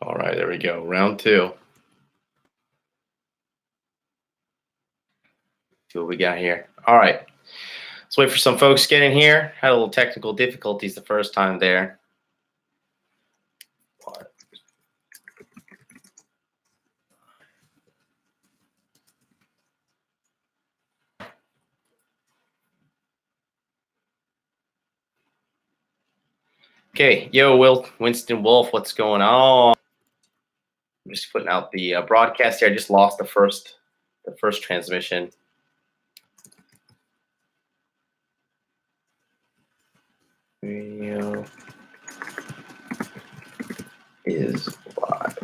All right, there we go. Round two. See what we got here. All right. Let's wait for some folks to get in here. Had a little technical difficulties the first time there. Okay, yo, Winston Wolf, what's going on? I'm just putting out the broadcast here. I just lost the first transmission. Video is live.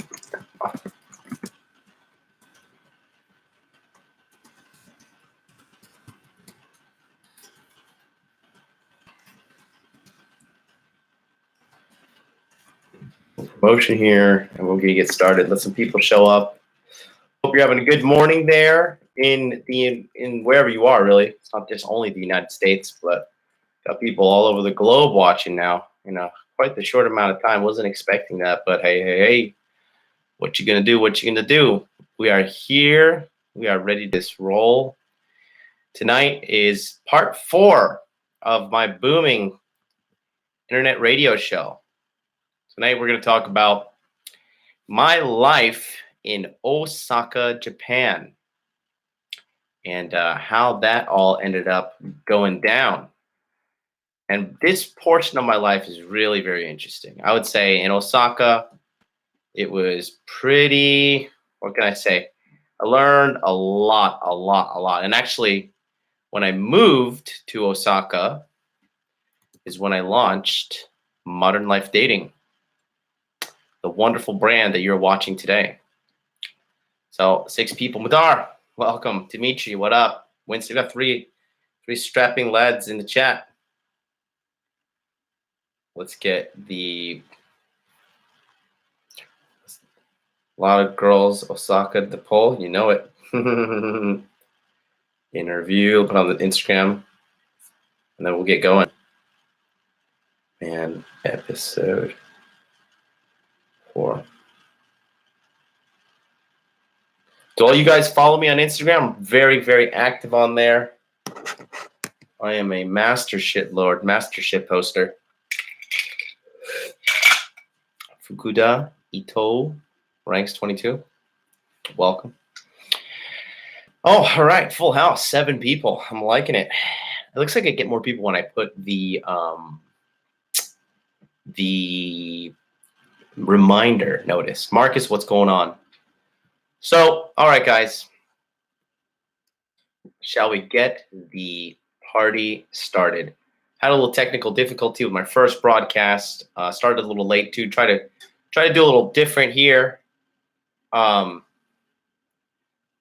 Motion here, and we're gonna get started. Let some people show up. Hope you're having a good morning there in wherever you are. Really, it's not just only the United States, but got people all over the globe watching now. Quite the short amount of time. Wasn't expecting that, but hey, what you gonna do? What you gonna do? We are here. We are ready to roll. Tonight is part 4 of my booming internet radio show. Tonight we're going to talk about my life in Osaka, Japan, and how that all ended up going down. And this portion of my life is really very interesting. I would say in Osaka, it was pretty, what can I say? I learned a lot. And actually, when I moved to Osaka is when I launched Modern Life Dating, the wonderful brand that you're watching today. So 6 people. Madar, welcome. Dimitri, what up? Winston, got three strapping lads in the chat. Let's get a lot of girls, Osaka, the poll. You know it. Interview, put on the Instagram, and then we'll get going. And episode 4. Do all you guys follow me on Instagram? I'm very, very active on there. I am a master shit poster. Fukuda Ito ranks 22. Welcome. Oh, all right. Full house. 7 people. I'm liking it. It looks like I get more people when I put the reminder notice. Marcus, what's going on? So, all right, guys. Shall we get the party started? Had a little technical difficulty with my first broadcast. Started a little late too. Try to do a little different here.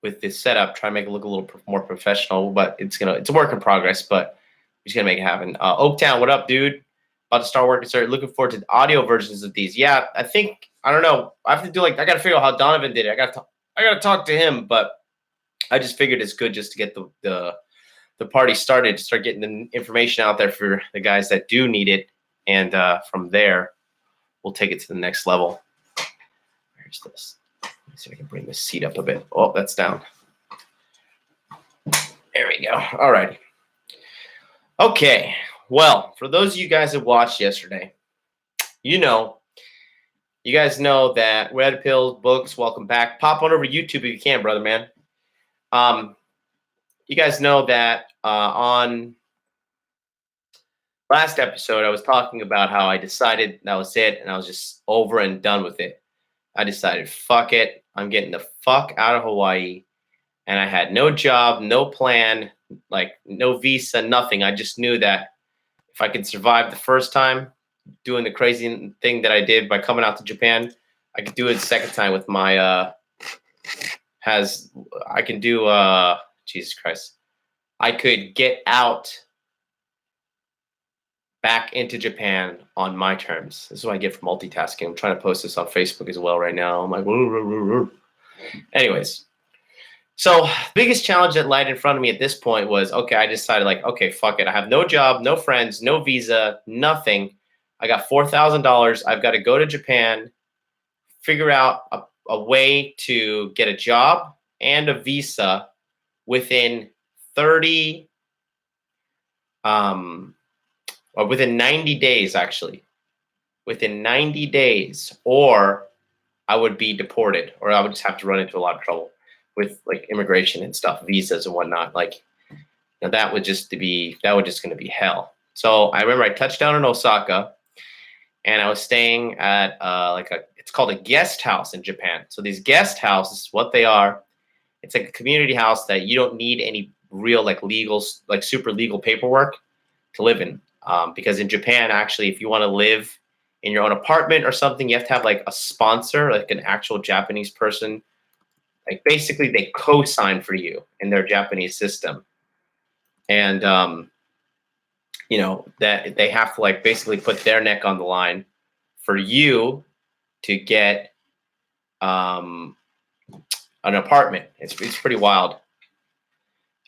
With this setup, try to make it look a little more professional, but it's a work in progress, but we're just gonna make it happen. Oaktown, what up, dude? About to start working, sir. Looking forward to the audio versions of these. Yeah, I don't know. I have to do I gotta figure out how Donovan did it. I gotta talk to him, but I just figured it's good just to get the party started, to start getting the information out there for the guys that do need it, and from there, we'll take it to the next level. Where's this? Let's see if I can bring this seat up a bit. Oh, that's down. There we go. All righty. Okay. Well, for those of you guys that watched yesterday, you guys know that Red Pills Books, welcome back. Pop on over to YouTube if you can, brother, man. You guys know that on last episode, I was talking about how I decided that was it, and I was just over and done with it. I decided, fuck it. I'm getting the fuck out of Hawaii. And I had no job, no plan, no visa, nothing. I just knew that if I could survive the first time doing the crazy thing that I did by coming out to Japan, I could do it the second time with my, Jesus Christ. I could get out back into Japan on my terms. This is what I get for multitasking. I'm trying to post this on Facebook as well right now. I'm like, woo. Anyways. So biggest challenge that lied in front of me at this point was, okay, I decided okay, fuck it. I have no job, no friends, no visa, nothing. I got $4,000. I've got to go to Japan, figure out a way to get a job and a visa within 30 or within 90 days, actually, within 90 days, or I would be deported, or I would just have to run into a lot of trouble with like immigration and stuff, visas and whatnot. Like, that would just gonna be hell. So I remember I touched down in Osaka, and I was staying at it's called a guest house in Japan. So these guest houses, what they are, it's like a community house that you don't need any real like legal, like super legal paperwork to live in. Because in Japan, actually, if you want to live in your own apartment or something, you have to have like a sponsor, like an actual Japanese person. Like basically they co-sign for you in their Japanese system. And, that they have to like basically put their neck on the line for you to get an apartment. It's pretty wild.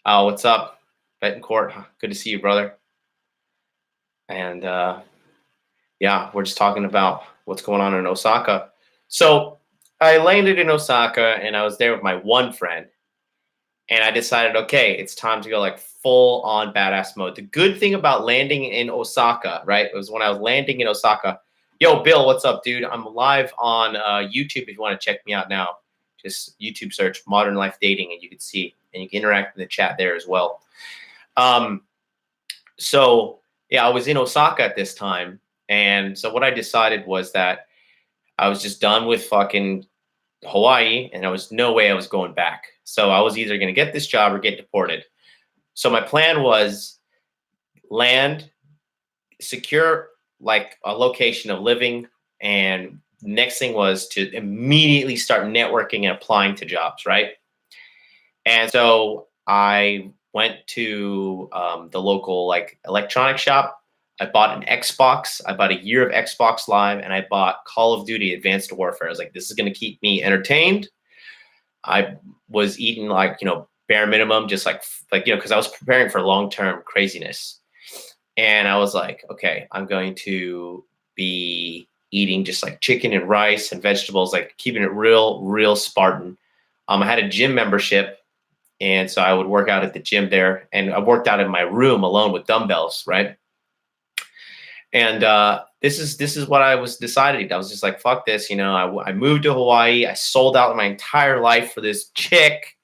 What's up, Betancourt? Good to see you, brother. And yeah, we're just talking about what's going on in Osaka. So I landed in Osaka, and I was there with my one friend, and I decided, okay, it's time to go like full on badass mode. The good thing about landing in Osaka, right, was when I was landing in Osaka. Yo, Bill, what's up, dude? I'm live on YouTube if you want to check me out now. Just YouTube search Modern Life Dating, and you can see, and you can interact in the chat there as well. So yeah, I was in Osaka at this time. And so what I decided was that I was just done with fucking Hawaii, and there was no way I was going back. So I was either going to get this job or get deported. So my plan was land, secure like a location of living, and next thing was to immediately start networking and applying to jobs, right? And so I went to the local like electronic shop. I bought an Xbox. I bought a year of Xbox Live, and I bought Call of Duty Advanced Warfare. I was like, this is going to keep me entertained. I was eating like, bare minimum, just like, because I was preparing for long-term craziness. And I was like, okay, I'm going to be eating just like chicken and rice and vegetables, like keeping it real Spartan. I had a gym membership, and so I would work out at the gym there, and I worked out in my room alone with dumbbells, right? And this is what I was deciding. I was just like, fuck this, I moved to Hawaii. I sold out my entire life for this chick.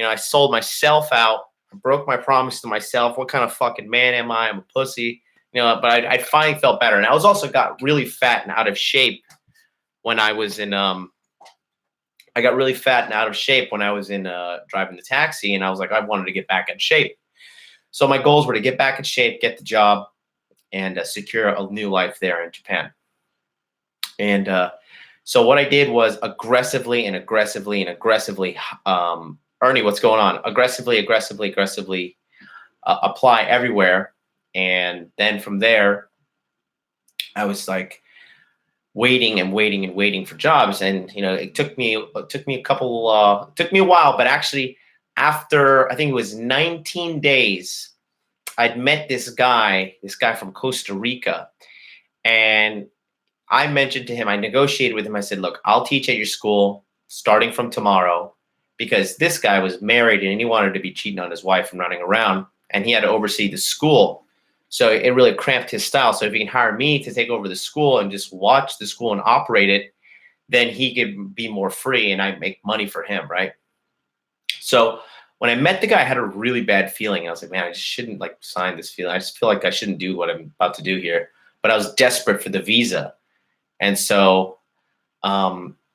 I sold myself out. I broke my promise to myself. What kind of fucking man am I? I'm a pussy. But I finally felt better. And I was also got really fat and out of shape when I was in I got really fat and out of shape when I was in driving the taxi, and I was like, I wanted to get back in shape. So my goals were to get back in shape, get the job, and secure a new life there in Japan. And so what I did was aggressively, Ernie, what's going on? Aggressively apply everywhere. And then from there, I was like waiting for jobs. And, it took me a while, but actually after, I think it was 19 days, I'd met this guy from Costa Rica, and I mentioned to him, I negotiated with him. I said, look, I'll teach at your school starting from tomorrow, because this guy was married and he wanted to be cheating on his wife and running around, and he had to oversee the school. So it really cramped his style. So if he can hire me to take over the school and just watch the school and operate it, then he could be more free and I make money for him, right? So when I met the guy, I had a really bad feeling. I was like, man, I just shouldn't like sign this feeling. I just feel like I shouldn't do what I'm about to do here. But I was desperate for the visa. And so,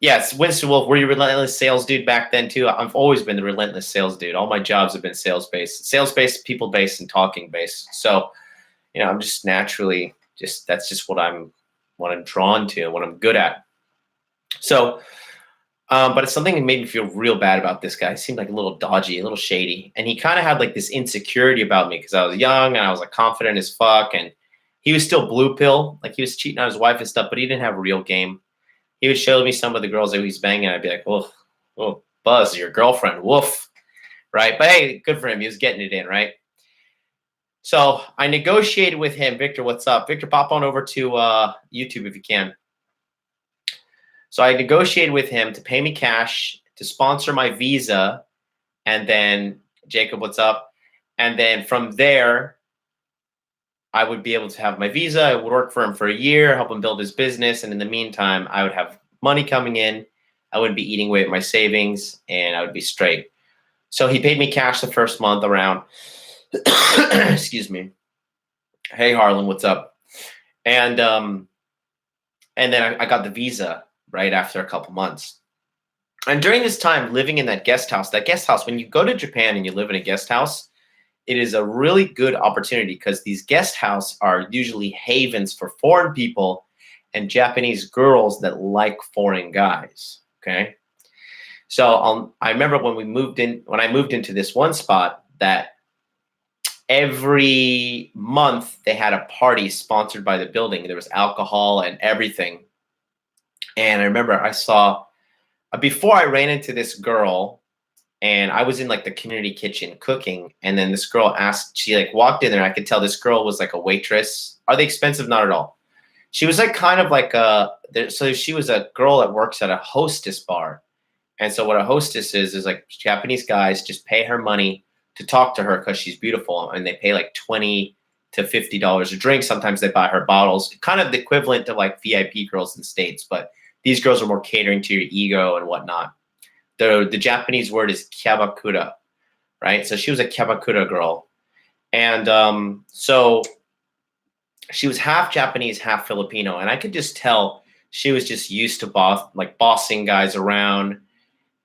yes, Winston Wolf, were you a relentless sales dude back then too? I've always been the relentless sales dude. All my jobs have been sales-based, people-based, and talking-based. So, I'm just naturally that's just what I'm drawn to, what I'm good at. So, but it's something that made me feel real bad about this guy. He seemed like a little dodgy, a little shady. And he kind of had like this insecurity about me because I was young and I was like confident as fuck. And he was still blue pill. Like he was cheating on his wife and stuff, but he didn't have a real game. He would show me some of the girls that he was banging. I'd be like, oh, Buzz, your girlfriend, woof. Right. But hey, good for him. He was getting it in. Right. So I negotiated with him. Victor, what's up? Victor, pop on over to YouTube if you can. So I negotiated with him to pay me cash, to sponsor my visa, and then, Jacob, what's up? And then from there, I would be able to have my visa. I would work for him for a year, help him build his business. And in the meantime, I would have money coming in. I wouldn't be eating away at my savings, and I would be straight. So he paid me cash the first month around, excuse me. Hey, Harlan, what's up? And then I got the visa right after a couple months. And during this time, living in that guest house, when you go to Japan and you live in a guest house, it is a really good opportunity because these guest houses are usually havens for foreign people and Japanese girls that like foreign guys. Okay. So I remember when I moved into this one spot, that every month they had a party sponsored by the building. There was alcohol and everything. And I remember I saw, before I ran into this girl, and I was in like the community kitchen cooking, and then this girl asked, she like walked in there, and I could tell this girl was like a waitress. Are they expensive? Not at all. She was like kind of like so she was a girl that works at a hostess bar. And so what a hostess is like Japanese guys just pay her money to talk to her because she's beautiful, and they pay like $20 to $50 a drink. Sometimes they buy her bottles, kind of the equivalent to like VIP girls in the States, but these girls are more catering to your ego and whatnot. The Japanese word is kyabakura, right? So she was a kyabakura girl. And so she was half Japanese, half Filipino. And I could just tell she was just used to bossing guys around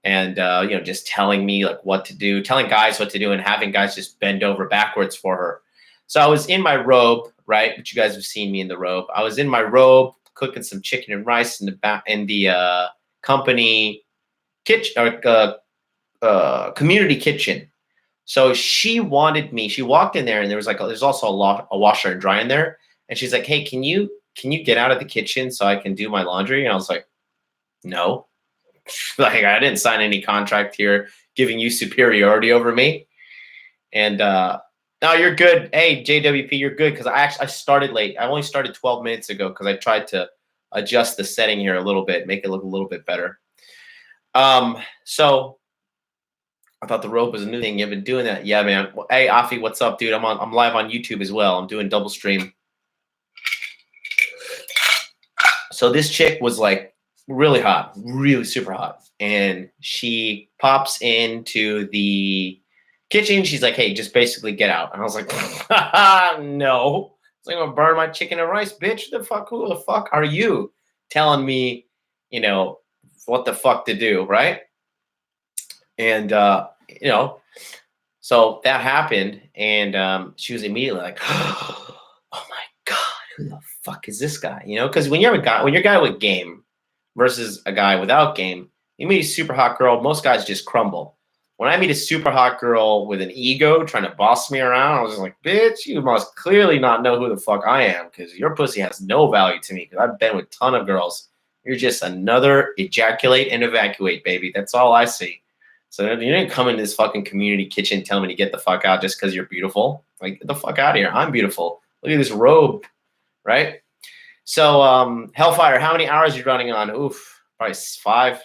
and, just telling me like what to do, telling guys what to do, and having guys just bend over backwards for her. So I was in my robe, right? But you guys have seen me in the robe. I was in my robe cooking some chicken and rice in the company kitchen, community kitchen. So she wanted me. She walked in there, and there's also a washer and dryer in there. And she's like, "Hey, can you get out of the kitchen so I can do my laundry?" And I was like, "No, like I didn't sign any contract here giving you superiority over me." And no, you're good. Hey, JWP, you're good, because I started late. I only started 12 minutes ago because I tried to adjust the setting here a little bit, make it look a little bit better. So I thought the rope was a new thing. You've been doing that. Yeah, man. Hey, Afi, what's up, dude? I'm live on YouTube as well. I'm doing double stream. So this chick was like really hot, really super hot. And she pops into the kitchen. She's like, "Hey, just basically get out." And I was like, no. It's like, I'm gonna burn my chicken and rice, bitch. Who the fuck are you telling me, what the fuck to do, right? And so that happened, and she was immediately like, "Oh my god, who the fuck is this guy?" Because when you're a guy with game versus a guy without game, you meet a super hot girl, most guys just crumble. When I meet a super hot girl with an ego trying to boss me around, I was just like, "Bitch, you must clearly not know who the fuck I am, because your pussy has no value to me, because I've been with a ton of girls. You're just another ejaculate and evacuate, baby. That's all I see. So you didn't come in this fucking community kitchen telling me to get the fuck out just because you're beautiful. Like, get the fuck out of here. I'm beautiful. Look at this robe," right? So Hellfire, how many hours are you running on? Oof, probably five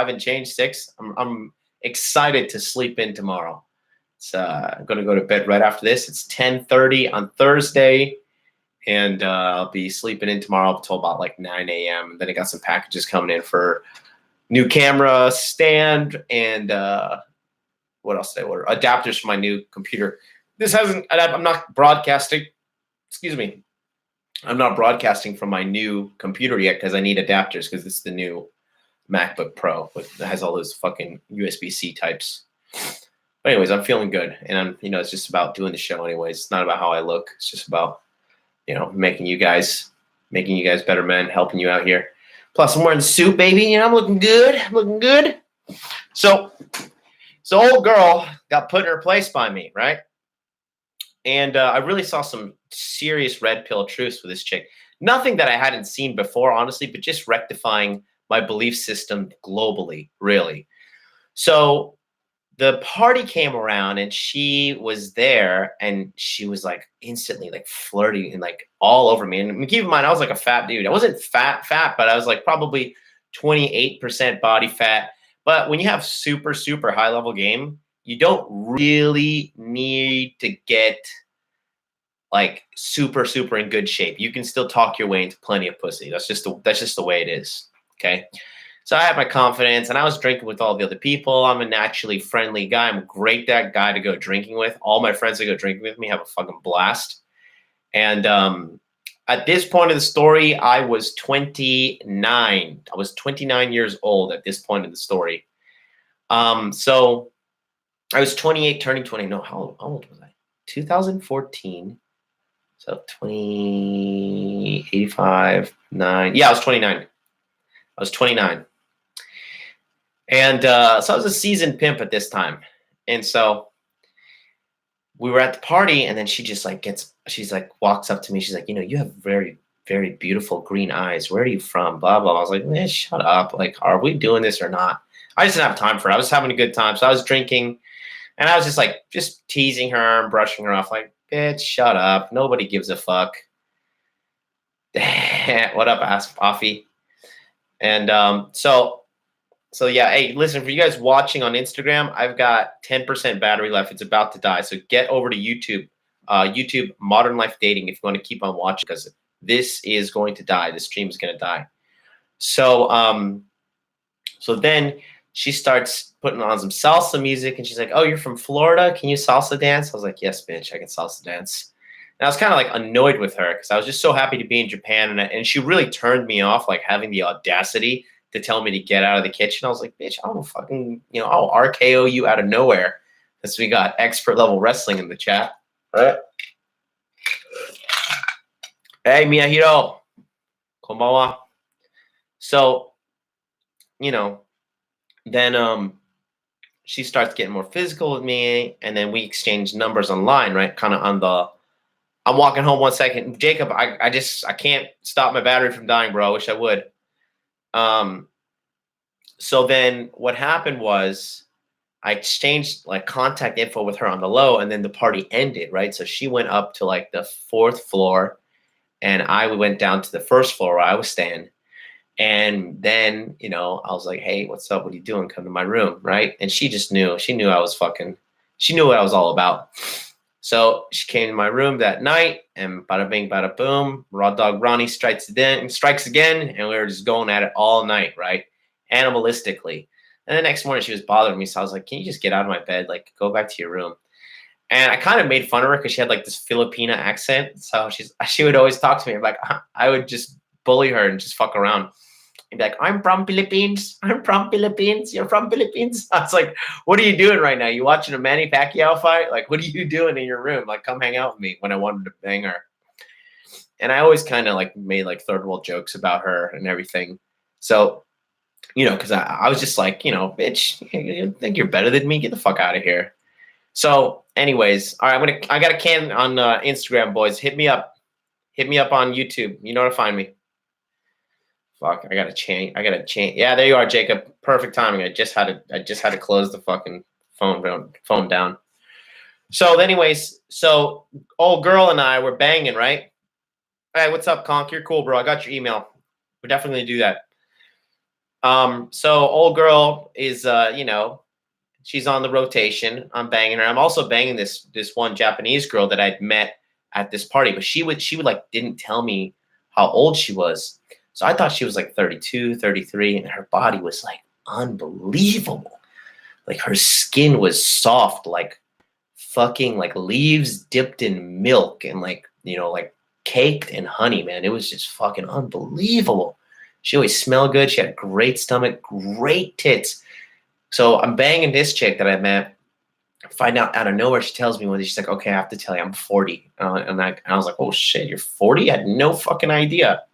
and change, 6. I'm excited to sleep in tomorrow. I'm going to go to bed right after this. It's 10:30 on Thursday, and I'll be sleeping in tomorrow until about like 9 a.m. And then I got some packages coming in for new camera stand and what else did I order? Adapters for my new computer. I'm not broadcasting. Excuse me. I'm not broadcasting from my new computer yet because I need adapters, because it's the new MacBook Pro that has all those fucking USB-C types. But anyways, I'm feeling good, and it's just about doing the show anyways. It's not about how I look. It's just about, making you guys better men, helping you out here. Plus, I'm wearing a suit, baby. I'm looking good. So old girl got put in her place by me, right? And I really saw some serious red pill truths with this chick. Nothing that I hadn't seen before, honestly, but just rectifying my belief system globally, really. So the party came around, and she was there, and she was like instantly like flirting and like all over me. And keep in mind, I was like a fat dude. I wasn't fat, but I was like probably 28% body fat. But when you have super, super high level game, you don't really need to get like super, super in good shape. You can still talk your way into plenty of pussy. That's just the way it is. Okay. So I had my confidence, and I was drinking with all the other people. I'm a naturally friendly guy. I'm a great that guy to go drinking with. All my friends that go drinking with me have a fucking blast. And at this point of the story, I was 29. I was 29 years old at this point of the story. So I was 28, turning 20. No, how old was I? 2014. So 20, 85, 9. Yeah, I was 29. I was 29. And so I was a seasoned pimp at this time. And so we were at the party, and then she just like walks up to me. She's like, you have very, very beautiful green eyes. Where are you from? Blah, blah. I was like, man, shut up. Like, are we doing this or not? I just didn't have time for it. I was having a good time. So I was drinking, and I was just teasing her and brushing her off. Like, bitch, shut up. Nobody gives a fuck. What up, ass Offie? And so yeah, hey, listen, for you guys watching on Instagram, I've got 10% battery left. It's about to die. So get over to YouTube, YouTube Modern Life Dating if you want to keep on watching, because this is going to die. The stream is going to die. So so then she starts putting on some salsa music, and she's like, oh, you're from Florida? Can you salsa dance? I was like, yes, bitch, I can salsa dance. And I was kind of like annoyed with her because I was just so happy to be in Japan. And she really turned me off, like having the audacity to tell me to get out of the kitchen. I was like, bitch, I'll fucking, I'll RKO you out of nowhere. Because we got expert level wrestling in the chat. Right? Hey, Miyahiro. Konbanwa. So, then she starts getting more physical with me, and then we exchange numbers online, right? Kind of on the, I'm walking home 1 second. Jacob, I can't stop my battery from dying, bro. I wish I would. So then what happened was I exchanged like contact info with her on the low, and then the party ended, right? So she went up to like the 4th floor, and I went down to the 1st floor where I was staying. And then, I was like, hey, what's up? What are you doing? Come to my room, right? And she just knew. She knew I was she knew what I was all about. So she came to my room that night, and bada bing, bada boom, Raw Dog Ronnie strikes again, and we were just going at it all night, right? Animalistically. And the next morning she was bothering me, so I was like, can you just get out of my bed? Like, go back to your room. And I kind of made fun of her because she had like this Filipina accent. So she would always talk to me. Like, I would just bully her and just fuck around. And be like, I'm from Philippines. I'm from Philippines. You're from Philippines. I was like, what are you doing right now? You watching a Manny Pacquiao fight? Like, what are you doing in your room? Like, come hang out with me, when I wanted to bang her. And I always kind of like made like third world jokes about her and everything. So, because I was just like, bitch, you think you're better than me? Get the fuck out of here. So anyways, all right, I got a can on Instagram, boys. Hit me up on YouTube. You know where to find me. Fuck, I gotta change. Yeah, there you are, Jacob. Perfect timing. I just had to close the fucking phone down. So anyways, old girl and I were banging, right? Hey, what's up, Conk? You're cool, bro. I got your email. We're definitely gonna do that. So old girl is she's on the rotation. I'm banging her. I'm also banging this one Japanese girl that I'd met at this party, but she would like didn't tell me how old she was. So I thought she was like 32, 33, and her body was like unbelievable. Like her skin was soft, like fucking like leaves dipped in milk, and like, like caked in honey, man. It was just fucking unbelievable. She always smelled good. She had a great stomach, great tits. So I'm banging this chick that I met. Find out of nowhere, she tells me one day, she's like, okay, I have to tell you, I'm 40. And I was like, oh shit, you're 40? I had no fucking idea.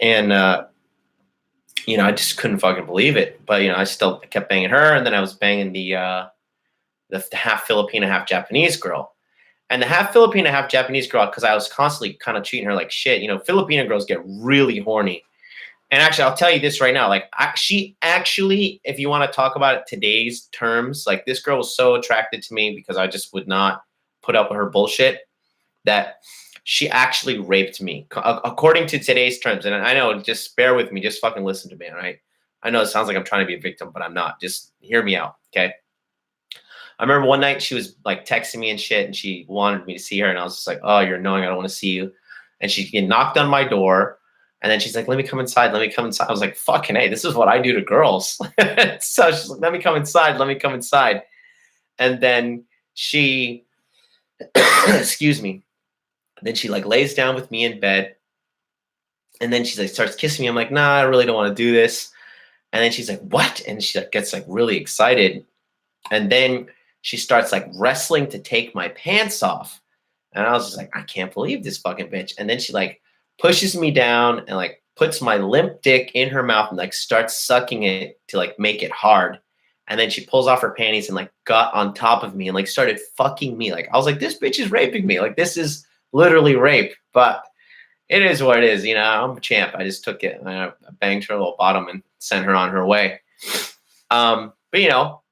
And, I just couldn't fucking believe it. But, I still kept banging her. And then I was banging the half Filipina, half Japanese girl. And the half Filipina, half Japanese girl, because I was constantly kind of treating her like shit. Filipina girls get really horny. And actually, I'll tell you this right now. Like, she actually, if you want to talk about it today's terms, like this girl was so attracted to me because I just would not put up with her bullshit that She actually raped me according to today's terms. And I know, just bear with me. Just fucking listen to me, all right? I know it sounds like I'm trying to be a victim, but I'm not. Just hear me out, okay? I remember one night she was like texting me and shit, and she wanted me to see her, and I was just like, "Oh, you're annoying. I don't want to see you." And she knocked on my door, and then she's like, "Let me come inside. Let me come inside." I was like, "Fucking hey, this is what I do to girls." So she's like, "Let me come inside. Let me come inside." And then she, excuse me. Then she like lays down with me in bed, and then she's like starts kissing me. I'm like, "Nah, I really don't want to do this." And then she's like, "What?" And she like gets like really excited, and then she starts like wrestling to take my pants off. And I was just like, I can't believe this fucking bitch. And then she like pushes me down and like puts my limp dick in her mouth and like starts sucking it to like make it hard. And then she pulls off her panties and like got on top of me and like started fucking me. Like I was like, this bitch is raping me. Like this is literally rape. But it is what it is. You know, I'm a champ. I just took it and I banged her little bottom and sent her on her way. But you know,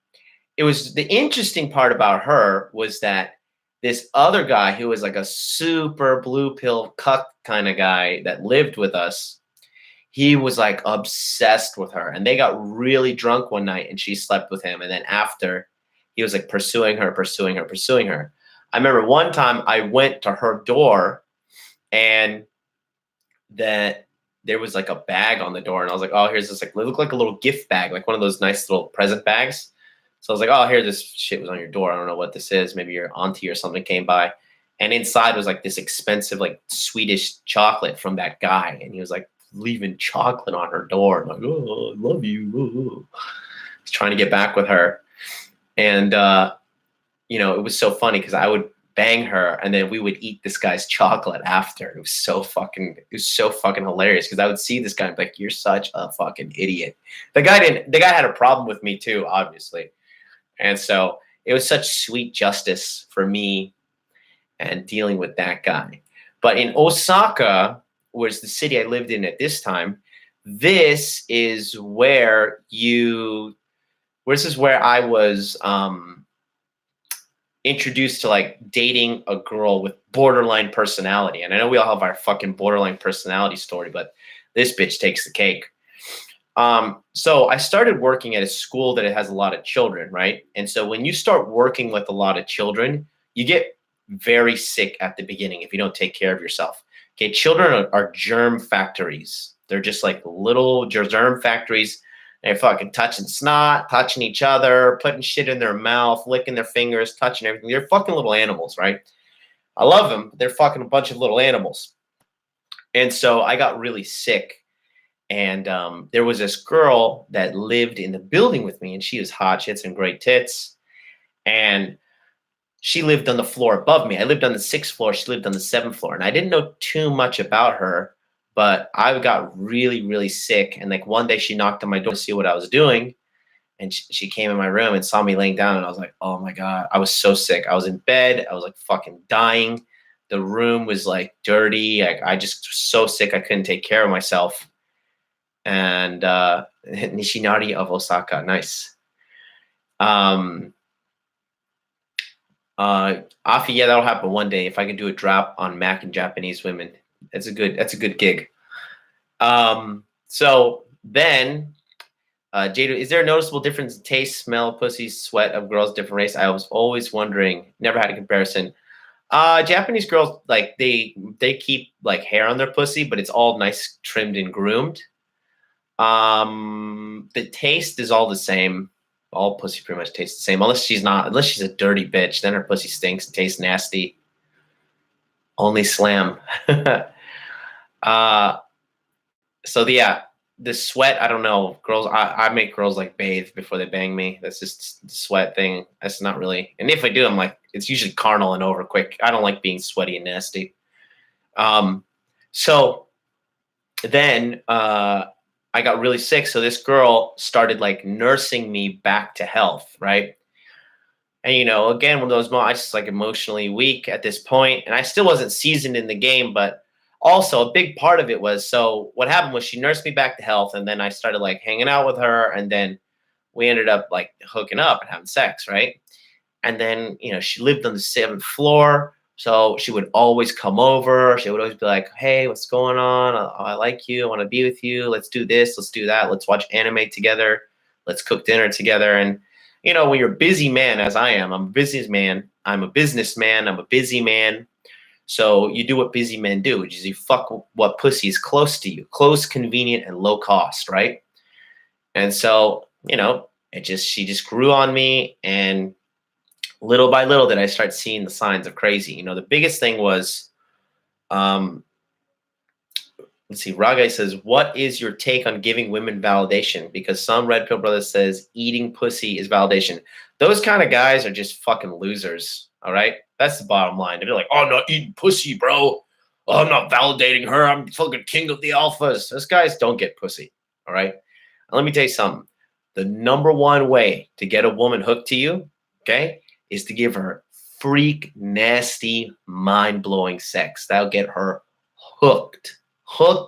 it was the interesting part about her was that this other guy who was like a super blue pill cuck kind of guy that lived with us, he was like obsessed with her. And they got really drunk one night and she slept with him. And then after, he was like pursuing her, pursuing her, pursuing her. I remember one time I went to her door and that there was like a bag on the door. And I was like, oh, here's this, like, it looked like a little gift bag, like one of those nice little present bags. So I was like, oh, here, this shit was on your door. I don't know what this is. Maybe your auntie or something came by. And inside was like this expensive, like Swedish chocolate from that guy. And he was like leaving chocolate on her door. I'm like, oh, I love you. Oh. He's trying to get back with her. And, you know, it was so funny because I would bang her and then we would eat this guy's chocolate after. It was so fucking hilarious because I would see this guy and be like, you're such a fucking idiot. The guy had a problem with me too, obviously. And so it was such sweet justice for me and dealing with that guy. But in Osaka, was the city I lived in at this time, this is where I was introduced to like dating a girl with borderline personality. And I know we all have our fucking borderline personality story, but this bitch takes the cake. So I started working at a school that it has a lot of children, right? And so when you start working with a lot of children, you get very sick at the beginning if you don't take care of yourself. Okay, children are germ factories. They're just like little germ factories. They're fucking touching snot, touching each other, putting shit in their mouth, licking their fingers, touching everything. They're fucking little animals, right? I love them, but they're fucking a bunch of little animals. And so I got really sick. And there was this girl that lived in the building with me, and she was hot. She had some great tits. And she lived on the floor above me. I lived on the 6th floor. She lived on the 7th floor. And I didn't know too much about her, but I got really, really sick. And like one day she knocked on my door to see what I was doing. And she came in my room and saw me laying down. And I was like, oh my God, I was so sick. I was in bed. I was like fucking dying. The room was like dirty. I just was so sick. I couldn't take care of myself. And Nishinari of Osaka, nice. Afi, yeah, that'll happen one day. If I can do a drop on Mac and Japanese women, that's a good gig. So then, Jada, is there a noticeable difference in taste, smell, pussy, sweat of girls different race? I was always wondering. Never had a comparison. Japanese girls, like they keep like hair on their pussy, but it's all nice, trimmed and groomed. The taste is all the same. All pussy pretty much tastes the same, unless she's a dirty bitch. Then her pussy stinks and tastes nasty. Only slam. So yeah, the sweat, I don't know. Girls, I make girls like bathe before they bang me. That's just the sweat thing. That's not really, and if I do, I'm like, it's usually carnal and over quick. I don't like being sweaty and nasty. So then I got really sick. So this girl started like nursing me back to health, right? And, you know, again, one of those moments, I was just like emotionally weak at this point, and I still wasn't seasoned in the game, but also a big part of it was, so what happened was she nursed me back to health, and then I started like hanging out with her, and then we ended up like hooking up and having sex, right? And then, you know, she lived on the 7th floor. So she would always come over. She would always be like, hey, what's going on? I like you. I want to be with you. Let's do this. Let's do that. Let's watch anime together. Let's cook dinner together. And, you know, when you're a busy man, as I am, I'm a businessman. I'm a businessman. I'm a busy man. So you do what busy men do, which is you fuck what pussy is close to you, close, convenient, and low cost, right? And so, you know, she just grew on me, and little by little did I start seeing the signs of crazy. You know, the biggest thing was, let's see, Ragai says, what is your take on giving women validation? Because some red pill brother says eating pussy is validation. Those kind of guys are just fucking losers. All right. That's the bottom line. They're like, oh, I'm not eating pussy, bro. Oh, I'm not validating her. I'm fucking king of the alphas. Those guys don't get pussy. All right. And let me tell you something. The number one way to get a woman hooked to you, okay, is to give her freak, nasty, mind-blowing sex. That'll get her hooked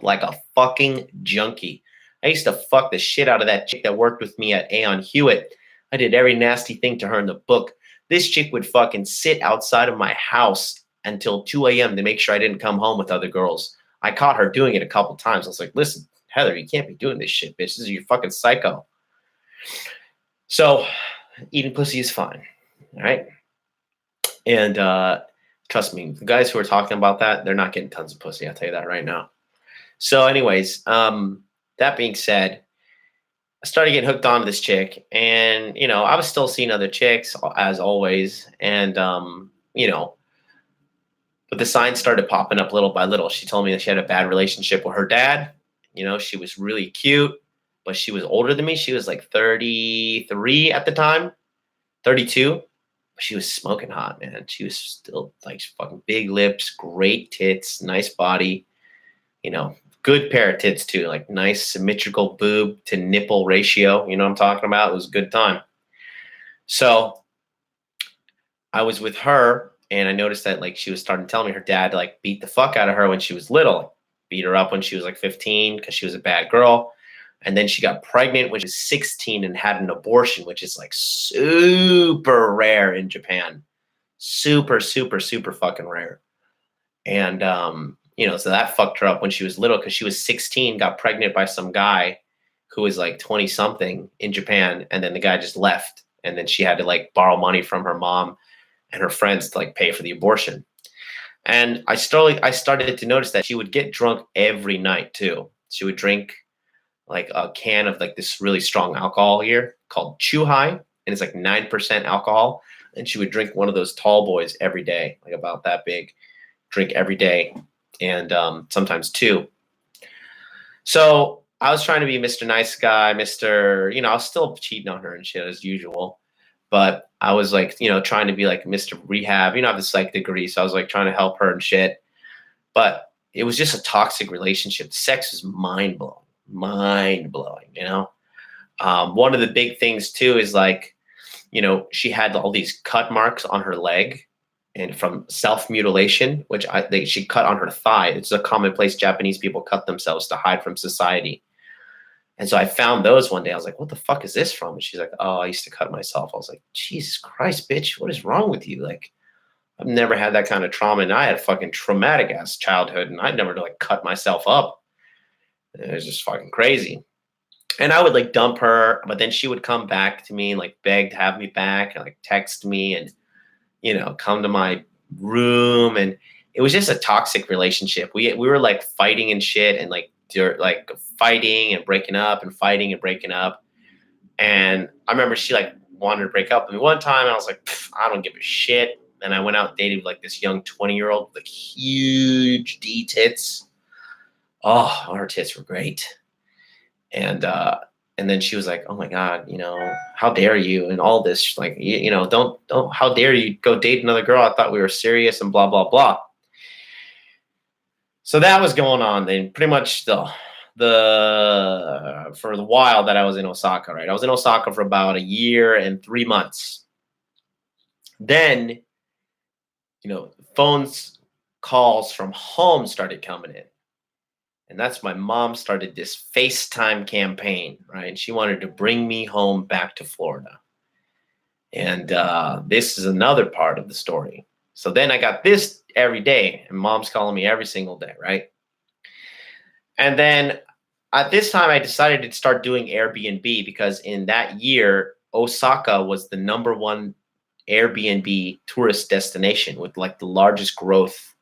like a fucking junkie. I used to fuck the shit out of that chick that worked with me at Aon Hewitt. I did every nasty thing to her in the book. This chick would fucking sit outside of my house until 2 a.m. to make sure I didn't come home with other girls. I caught her doing it a couple times. I was like, listen, Heather, you can't be doing this shit, bitch. This is your fucking psycho. So eating pussy is fine. All right. And trust me, the guys who are talking about that, they're not getting tons of pussy. I'll tell you that right now. So anyways, that being said, I started getting hooked on this chick, and, you know, I was still seeing other chicks as always. And, you know, but the signs started popping up little by little. She told me that she had a bad relationship with her dad. You know, she was really cute, but she was older than me. She was like 33 at the time, 32. She was smoking hot, man. She was still like fucking big lips, great tits, nice body, you know, good pair of tits too, like nice symmetrical boob to nipple ratio. You know what I'm talking about? It was a good time. So I was with her, and I noticed that like she was starting to tell me her dad like beat the fuck out of her when she was little, beat her up when she was like 15 because she was a bad girl. And then she got pregnant when she was 16 and had an abortion, which is like super rare in Japan. Super, super, super fucking rare. And, you know, so that fucked her up when she was little because she was 16, got pregnant by some guy who was like 20 something in Japan. And then the guy just left. And then she had to like borrow money from her mom and her friends to like pay for the abortion. And I started to notice that she would get drunk every night too. She would drink like a can of like this really strong alcohol here called Chuhai, and it's like 9% alcohol. And she would drink one of those tall boys every day, like about that big, drink every day, and sometimes two. So I was trying to be Mr. Nice Guy, Mr. You know, I was still cheating on her and shit as usual, but I was like, you know, trying to be like Mr. Rehab. You know, I have the psych degree, so I was like trying to help her and shit. But it was just a toxic relationship. Sex was mind blowing, you know. One of the big things too is like, you know, she had all these cut marks on her leg, and from self-mutilation, which she cut on her thigh. It's a commonplace. Japanese people cut themselves to hide from society. And so I found those one day. I was like, what the fuck is this from? And she's like, oh, I used to cut myself. I was like, Jesus Christ, bitch, what is wrong with you? Like, I've never had that kind of trauma, and I had a fucking traumatic ass childhood, and I never like cut myself up. It was just fucking crazy. And I would like dump her, but then she would come back to me and like beg to have me back and like text me and, you know, come to my room. And it was just a toxic relationship. We were like fighting and shit, and like fighting and breaking up and fighting and breaking up. And I remember she like wanted to break up with me one time, and I was like, I don't give a shit. And I went out and dated with like this young 20-year-old with like huge D tits. Oh, her tits were great. And then she was like, oh my God, you know, how dare you? And all this, like, you know, don't, how dare you go date another girl? I thought we were serious and blah, blah, blah. So that was going on. Then pretty much for the while that I was in Osaka, right? I was in Osaka for about a year and 3 months. Then, you know, calls from home started coming in. And that's my mom started this FaceTime campaign, right? She wanted to bring me home back to Florida. And this is another part of the story. So then I got this every day, and mom's calling me every single day, right? And then at this time, I decided to start doing Airbnb because in that year, Osaka was the #1 Airbnb tourist destination with like the largest growth.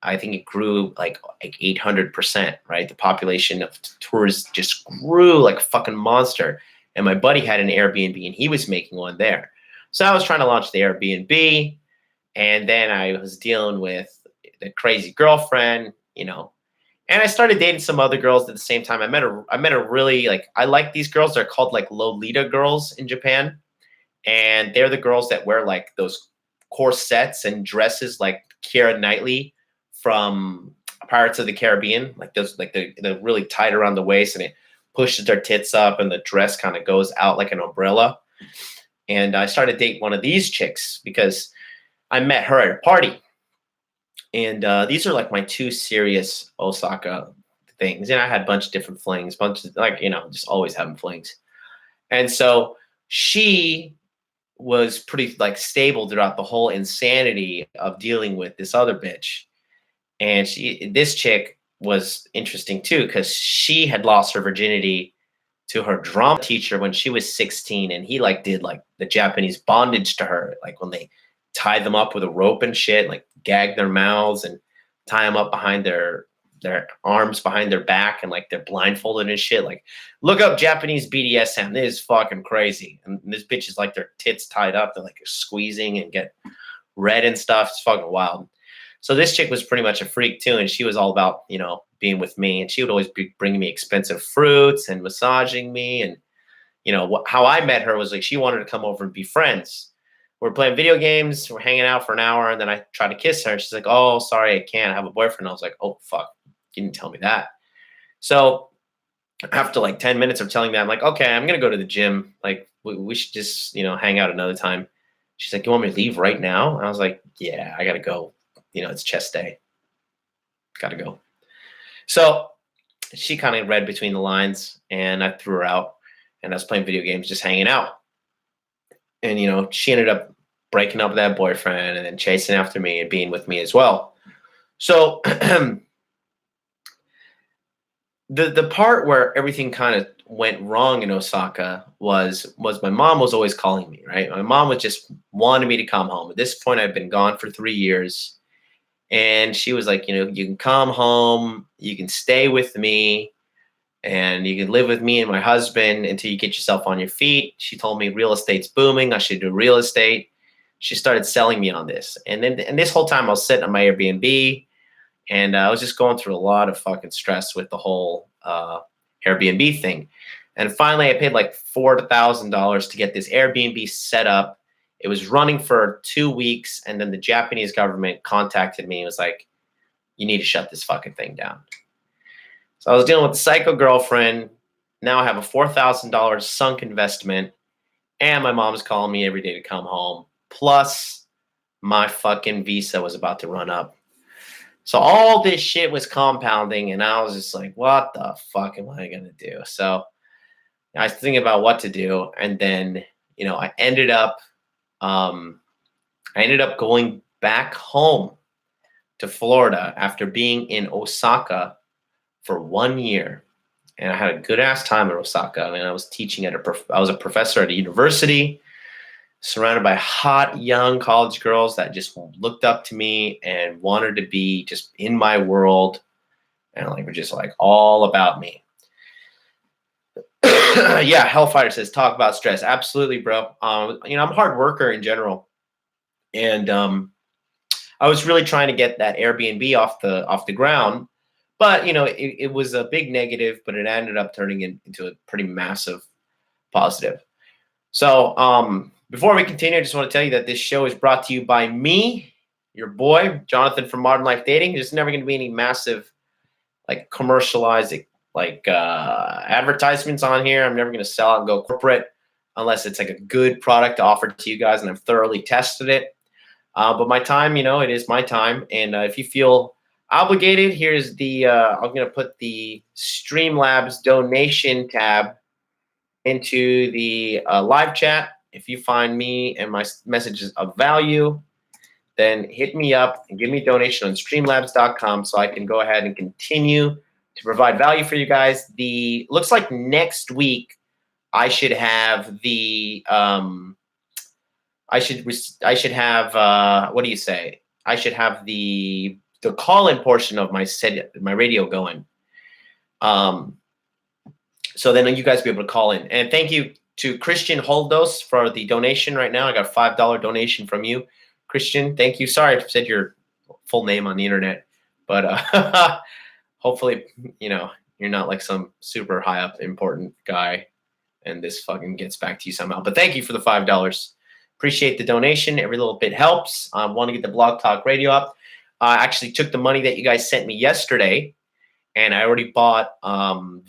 I think it grew like 800%, right? The population of tourists just grew like a fucking monster. And my buddy had an Airbnb and he was making one there. So I was trying to launch the Airbnb. And then I was dealing with the crazy girlfriend, and I started dating some other girls at the same time. I met a really I like these girls. They're called like Lolita girls in Japan. And they're the girls that wear like those corsets and dresses like Keira Knightley from Pirates of the Caribbean, like those, like they're really tight around the waist and it pushes their tits up and the dress kind of goes out like an umbrella. And I started dating one of these chicks because I met her at a party. And these are like my 2 serious Osaka things. And I had a bunch of different flings, just always having flings. And so she was pretty like stable throughout the whole insanity of dealing with this other bitch. And this chick was interesting too, because she had lost her virginity to her drama teacher when she was 16, and he like did like the Japanese bondage to her, like when they tie them up with a rope and shit, like gag their mouths and tie them up behind their arms behind their back, and like they're blindfolded and shit. Like, look up Japanese BDSM. This is fucking crazy. And this bitch is like their tits tied up, they're like squeezing and get red and stuff. It's fucking wild. So this chick was pretty much a freak too, and she was all about, being with me, and she would always be bringing me expensive fruits and massaging me. And how I met her was like she wanted to come over and be friends. We're playing video games, we're hanging out for an hour, and then I tried to kiss her, and she's like, "Oh, sorry, I can't. I have a boyfriend." I was like, "Oh, fuck, you didn't tell me that." So after like 10 minutes of telling me, I'm like, "Okay, I'm gonna go to the gym. Like, we should just hang out another time." She's like, "You want me to leave right now?" And I was like, "Yeah, I gotta go. It's chest day. Gotta go." So she kind of read between the lines, and I threw her out, and I was playing video games, just hanging out. And she ended up breaking up with that boyfriend and then chasing after me and being with me as well. So the part where everything kind of went wrong in Osaka was my mom was always calling me, right? My mom was just wanting me to come home. At this point, I'd been gone for 3 years. And she was like, you can come home, you can stay with me, and you can live with me and my husband until you get yourself on your feet. She told me real estate's booming. I should do real estate. She started selling me on this. And this whole time I was sitting on my Airbnb, and I was just going through a lot of fucking stress with the whole Airbnb thing. And finally, I paid like $4,000 to get this Airbnb set up. It was running for 2 weeks, and then the Japanese government contacted me and was like, "You need to shut this fucking thing down." So I was dealing with a psycho girlfriend. Now I have a $4,000 sunk investment, and my mom's calling me every day to come home. Plus, my fucking visa was about to run up. So all this shit was compounding, and I was just like, what the fuck am I going to do? So I was thinking about what to do, and then, I ended up going back home to Florida after being in Osaka for 1 year. And I had a good ass time in Osaka. I mean, I was teaching I was a professor at a university, surrounded by hot young college girls that just looked up to me and wanted to be just in my world, and were just like all about me. Yeah, Hellfighter says, talk about stress. Absolutely, bro. I'm a hard worker in general. And I was really trying to get that Airbnb off the ground. But, it was a big negative, but it ended up turning into a pretty massive positive. So before we continue, I just want to tell you that this show is brought to you by me, your boy, Jonathan from Modern Life Dating. There's never going to be any massive, commercialized, advertisements on here. I'm never going to sell out and go corporate unless it's like a good product to offer to you guys and I've thoroughly tested it. But my time, it is my time. And if you feel obligated, here's I'm going to put the Streamlabs donation tab into the live chat. If you find me and my messages of value, then hit me up and give me a donation on streamlabs.com so I can go ahead and continue to provide value for you guys. Looks like next week I should have the I should have what do you say? I should have the call-in portion of my radio going. So then you guys will be able to call in. And thank you to Christian Holdos for the donation right now. I got a $5 donation from you, Christian. Thank you. Sorry I said your full name on the internet, but hopefully, you're not like some super high up important guy and this fucking gets back to you somehow. But thank you for the $5. Appreciate the donation. Every little bit helps. I want to get the Blog Talk Radio up. I actually took the money that you guys sent me yesterday, and I already bought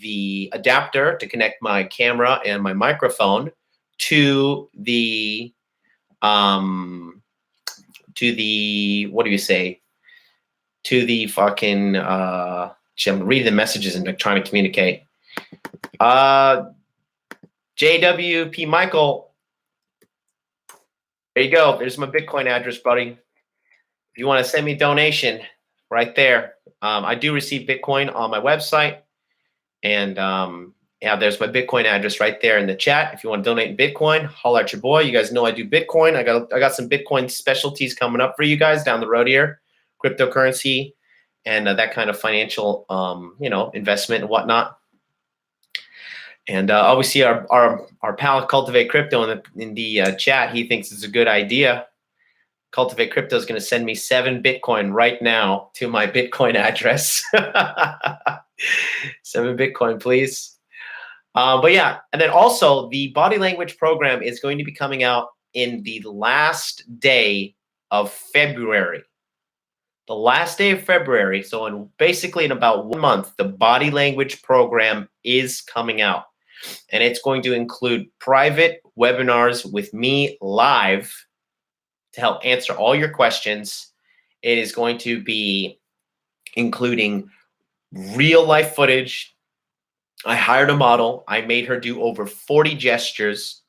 the adapter to connect my camera and my microphone to the what do you say? To the fucking I'm reading the messages and trying to communicate. JWP Michael, there you go. There's my Bitcoin address, buddy. If you want to send me a donation, right there. I do receive Bitcoin on my website, and yeah, there's my Bitcoin address right there in the chat. If you want to donate in Bitcoin, holler at your boy. You guys know I do Bitcoin. I got some Bitcoin specialties coming up for you guys down the road here, cryptocurrency, and that kind of financial, investment and whatnot. And obviously, our pal Cultivate Crypto in the chat, he thinks it's a good idea. Cultivate Crypto is going to send me 7 Bitcoin right now to my Bitcoin address. 7 Bitcoin, please. But yeah, and then also the body language program is going to be coming out in the last day of February. The last day of February. So basically in about 1 month, the body language program is coming out. And it's going to include private webinars with me live to help answer all your questions. It is going to be including real life footage. I hired a model. I made her do over 40 gestures,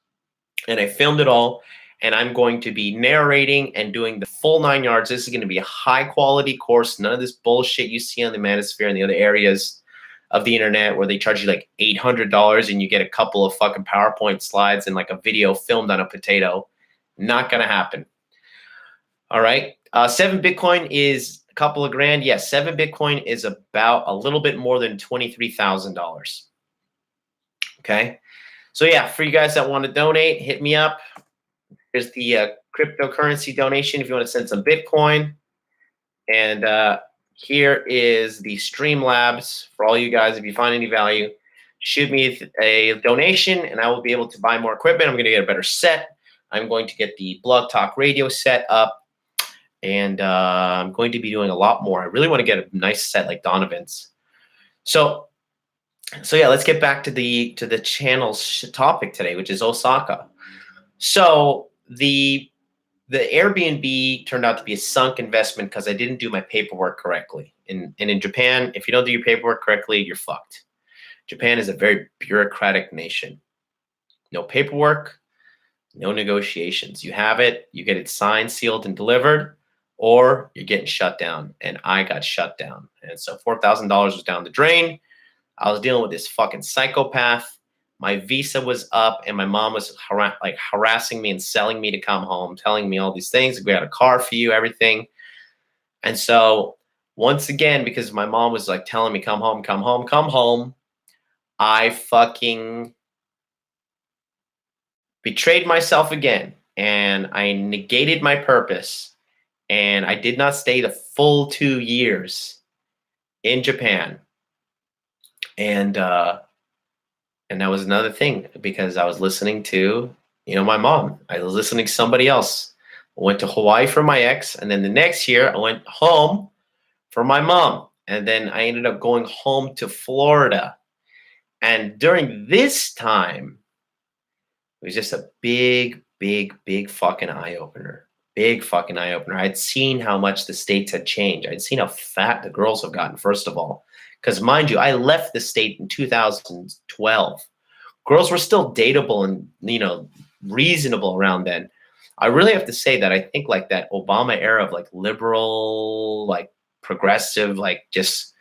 and I filmed it all. And I'm going to be narrating and doing the full 9 yards. This is going to be a high quality course. None of this bullshit you see on the Manosphere and the other areas of the internet where they charge you like $800 and you get a couple of fucking PowerPoint slides and like a video filmed on a potato. Not going to happen. All right. 7 Bitcoin is a couple of grand. Yes, 7 Bitcoin is about a little bit more than $23,000. Okay. So yeah, for you guys that want to donate, hit me up. Here's the cryptocurrency donation if you want to send some Bitcoin. And here is the Streamlabs for all you guys. If you find any value, shoot me a donation and I will be able to buy more equipment. I'm going to get a better set. I'm going to get the Blog Talk Radio set up. And I'm going to be doing a lot more. I really want to get a nice set like Donovan's. So yeah, let's get back to the channel's topic today, which is OSAKA. So the Airbnb turned out to be a sunk investment because I didn't do my paperwork correctly. And in Japan, if you don't do your paperwork correctly, you're fucked. Japan is a very bureaucratic nation. No paperwork, no negotiations. You have it, you get it signed, sealed, and delivered, or you're getting shut down. And I got shut down. And so $4,000 was down the drain. I was dealing with this fucking psychopath. My visa was up, and my mom was harassing me and selling me to come home, telling me all these things. We got a car for you, everything. And so once again, because my mom was like telling me, come home, come home, come home, I fucking betrayed myself again. And I negated my purpose. And I did not stay the full 2 years in Japan. And that was another thing because I was listening to, my mom. I was listening to somebody else. I went to Hawaii for my ex. And then the next year I went home for my mom. And then I ended up going home to Florida. And during this time, it was just a big, big, big fucking eye-opener. Big fucking eye-opener. I'd seen how much the states had changed. I'd seen how fat the girls have gotten, first of all. Because mind you, I left the state in 2012. Girls were still dateable and, reasonable around then. I really have to say that I think like that Obama era of like liberal, like progressive, like just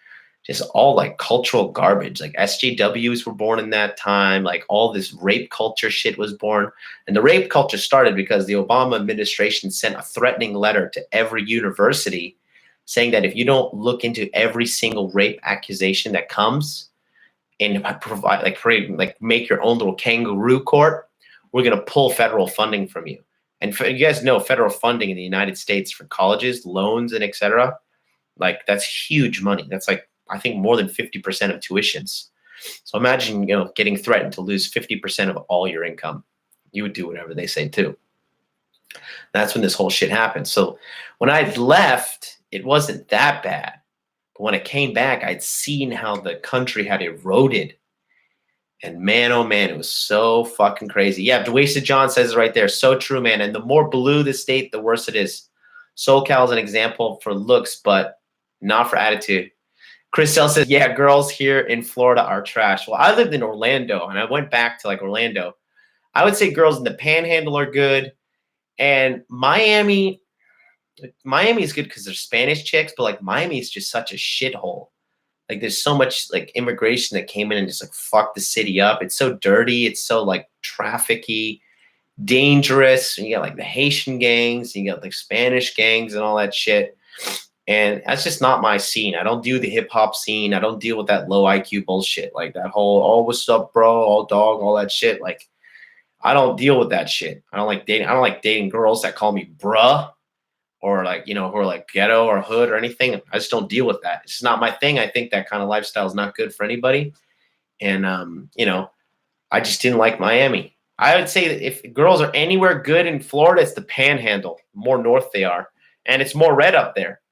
all like cultural garbage. Like SJWs were born in that time. Like all this rape culture shit was born. And the rape culture started because the Obama administration sent a threatening letter to every university saying that if you don't look into every single rape accusation that comes and provide like make your own little kangaroo court, we're going to pull federal funding from you. And you guys know federal funding in the United States for colleges, loans, and et cetera, like that's huge money. That's like, I think more than 50% of tuitions. So imagine, getting threatened to lose 50% of all your income. You would do whatever they say too. That's when this whole shit happened. So when I left, it wasn't that bad. But when I came back, I'd seen how the country had eroded. And man, oh man, it was so fucking crazy. Yeah, Wasted John says it right there. So true, man. And the more blue the state, the worse it is. SoCal is an example for looks, but not for attitude. Chris L says, yeah, girls here in Florida are trash. Well, I lived in Orlando, and I went back to like Orlando. I would say girls in the Panhandle are good. And Miami is good because they're Spanish chicks, but like Miami is just such a shithole. Like there's so much like immigration that came in and just like fucked the city up. It's so dirty. It's so like trafficky, dangerous. And you got like the Haitian gangs, you got like Spanish gangs and all that shit. And that's just not my scene. I don't do the hip hop scene. I don't deal with that low IQ bullshit. Like that whole, oh, what's up, bro? All dog, all that shit. Like I don't deal with that shit. I don't like dating girls that call me bruh. Or like, who are like ghetto or hood or anything. I just don't deal with that. It's just not my thing. I think that kind of lifestyle is not good for anybody. And, I just didn't like Miami. I would say that if girls are anywhere good in Florida, it's the Panhandle. The more north they are. And it's more red up there.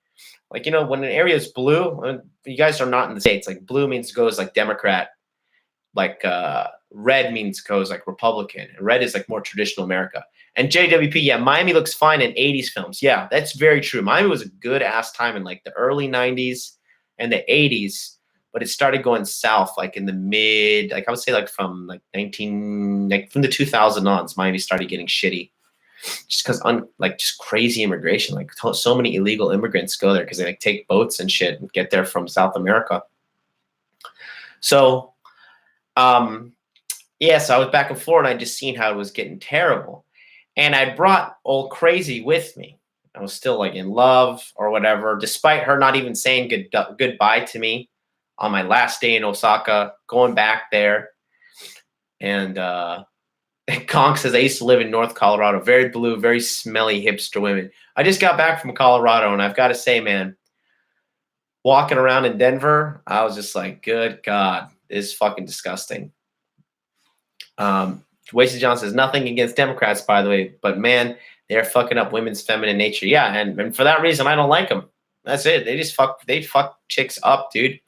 Like, when an area is blue, you guys are not in the States. Like blue means goes like Democrat. Like red means goes like Republican. And red is like more traditional America. And JWP, yeah, Miami looks fine in 80s films. Yeah, that's very true. Miami was a good ass time in like the early 90s and the 80s, but it started going south like in the mid, like I would say like from like from the 2000 on, Miami started getting shitty. Just because just crazy immigration, like so many illegal immigrants go there because they like take boats and shit and get there from South America. So, yeah, so I was back in Florida and I just seen how it was getting terrible. And I brought old crazy with me. I was still like in love or whatever, despite her not even saying goodbye to me on my last day in Osaka, going back there. And Conk says, I used to live in North Colorado, very blue, very smelly hipster women. I just got back from Colorado, and I've got to say, man, walking around in Denver, I was just like, good God, this is fucking disgusting. Wasted John says, nothing against Democrats, by the way, but man, they're fucking up women's feminine nature. Yeah, and for that reason, I don't like them. That's it. They fuck chicks up, dude.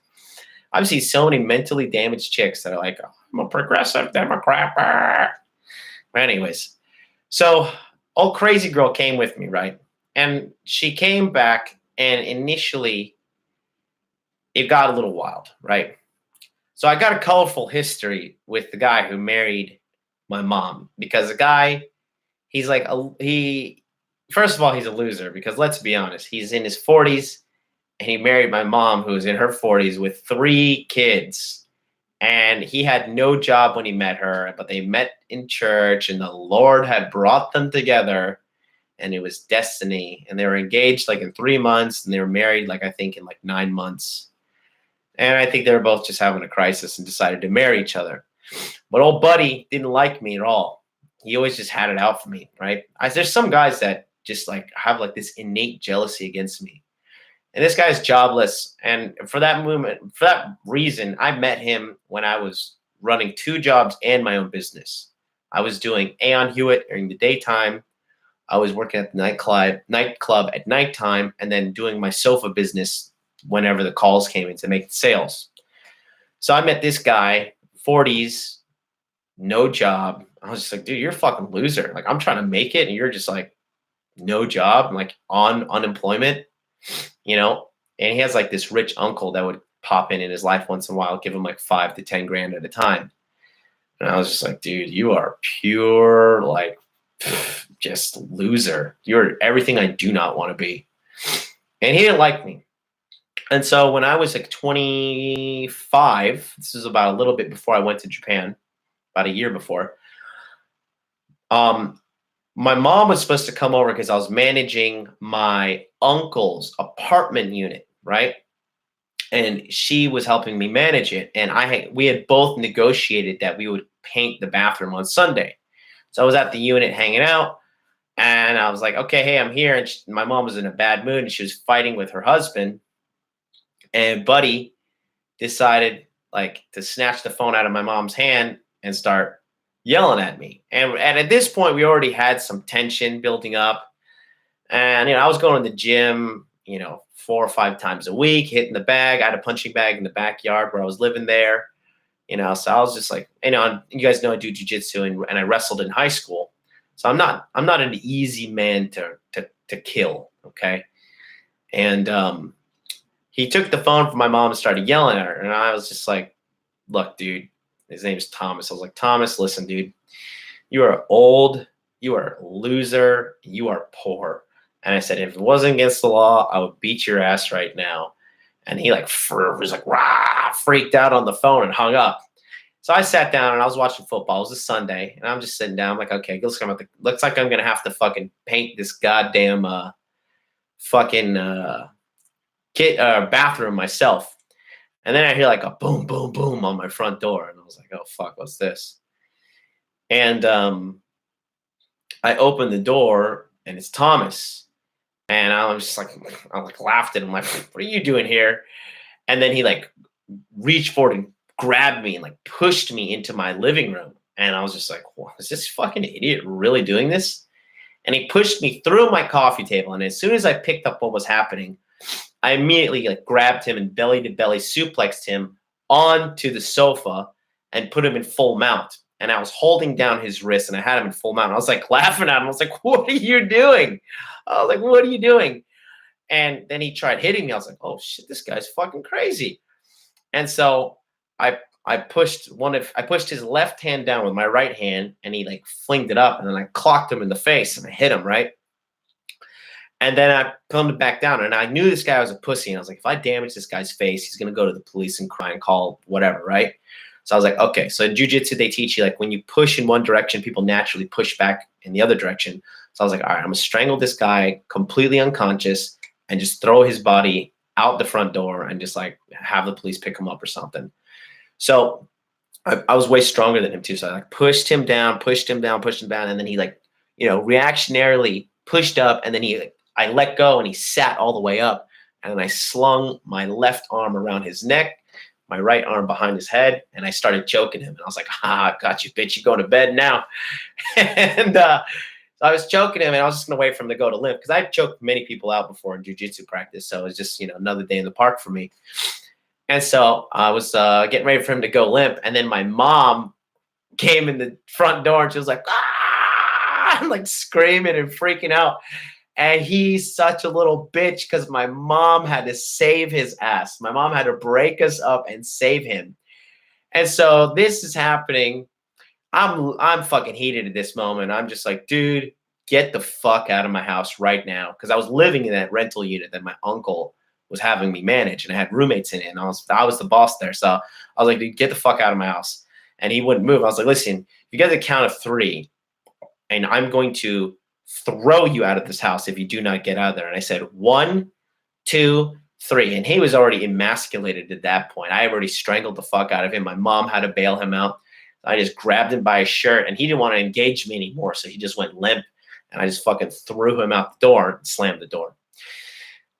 I've seen so many mentally damaged chicks that are like, I'm a progressive Democrat. But anyways, so old crazy girl came with me, right? And she came back, and initially it got a little wild, right? So I got a colorful history with the guy who married my mom, because the guy, he's like, first of all, he's a loser, because let's be honest, he's in his 40s and he married my mom, who's in her 40s with 3 kids. And he had no job when he met her, but they met in church and the Lord had brought them together and it was destiny. And they were engaged like in 3 months and they were married, like I think in like 9 months. And I think they were both just having a crisis and decided to marry each other. But old buddy didn't like me at all. He always just had it out for me, right? There's some guys that just like have like this innate jealousy against me. And this guy's jobless. And for that reason, I met him when I was running 2 jobs and my own business. I was doing Aon Hewitt during the daytime. I was working at the nightclub at nighttime, and then doing my sofa business whenever the calls came in to make sales. So I met this guy, 40s, no job. I was just like, dude, you're a fucking loser. Like, I'm trying to make it, and you're just like, no job, like on unemployment, And he has like this rich uncle that would pop in his life once in a while, give him like 5 to 10 grand at a time. And I was just like, dude, you are pure, like, just loser. You're everything I do not want to be. And he didn't like me. And so when I was like 25, this is about a little bit before I went to Japan, about a year before, my mom was supposed to come over because I was managing my uncle's apartment unit, right? And she was helping me manage it. And we had both negotiated that we would paint the bathroom on Sunday. So I was at the unit hanging out, and I was like, okay, hey, I'm here. And my mom was in a bad mood, and she was fighting with her husband. And Buddy decided like to snatch the phone out of my mom's hand and start yelling at me. And at this point, we already had some tension building up. And, I was going to the gym, 4 or 5 times a week, hitting the bag. I had a punching bag in the backyard where I was living there, so I was just like, you guys know I do jujitsu and I wrestled in high school. So I'm not an easy man to kill. Okay. And, he took the phone from my mom and started yelling at her. And I was just like, look, dude, his name's Thomas. I was like, Thomas, listen, dude, you are old. You are a loser. You are poor. And I said, if it wasn't against the law, I would beat your ass right now. And he was like, rah, freaked out on the phone and hung up. So I sat down and I was watching football. It was a Sunday. And I'm just sitting down. I'm like, okay, looks like I'm going to have to fucking paint this goddamn bathroom myself. And then I hear like a boom, boom, boom on my front door. And I was like, oh, fuck, what's this? And I opened the door and it's Thomas. And I laughed at him, like, what are you doing here? And then he like reached forward and grabbed me and like pushed me into my living room. And I was just like, what, is this fucking idiot really doing this? And he pushed me through my coffee table. And as soon as I picked up what was happening, I immediately like grabbed him and belly to belly suplexed him onto the sofa and put him in full mount. And I was holding down his wrist and I had him in full mount. I was like laughing at him. I was like, what are you doing? I was like, what are you doing? And then he tried hitting me. I was like, oh shit, this guy's fucking crazy. And so I pushed his left hand down with my right hand and he like flinged it up and then I clocked him in the face and I hit him, right? And then I put him back down and I knew this guy was a pussy. And I was like, if I damage this guy's face, he's going to go to the police and cry and call whatever, right? So I was like, okay. So in jiu-jitsu, they teach you like when you push in one direction, people naturally push back in the other direction. So I was like, all right, I'm going to strangle this guy completely unconscious and just throw his body out the front door and just like have the police pick him up or something. So I was way stronger than him too. So I like pushed him down. And then he like, reactionarily pushed up and then I let go and he sat all the way up. And then I slung my left arm around his neck, my right arm behind his head, and I started choking him. And I was like, got you, bitch. You going to bed now. And so I was choking him and I was just going to wait for him to go to limp because I'd choked many people out before in jiu-jitsu practice. So it was just, another day in the park for me. And so I was getting ready for him to go limp. And then my mom came in the front door and she was like, I'm like screaming and freaking out. And he's such a little bitch because my mom had to save his ass. My mom had to break us up and save him. And so this is happening. I'm fucking heated at this moment. I'm just like, dude, get the fuck out of my house right now. Because I was living in that rental unit that my uncle was having me manage. And I had roommates in it. And I was the boss there. So I was like, dude, get the fuck out of my house. And he wouldn't move. I was like, listen, you got the count of 3. And I'm going to throw you out of this house if you do not get out of there. And I said, 1, 2, 3. And he was already emasculated at that point. I already strangled the fuck out of him. My mom had to bail him out. I just grabbed him by his shirt and he didn't want to engage me anymore. So he just went limp and I just fucking threw him out the door and slammed the door.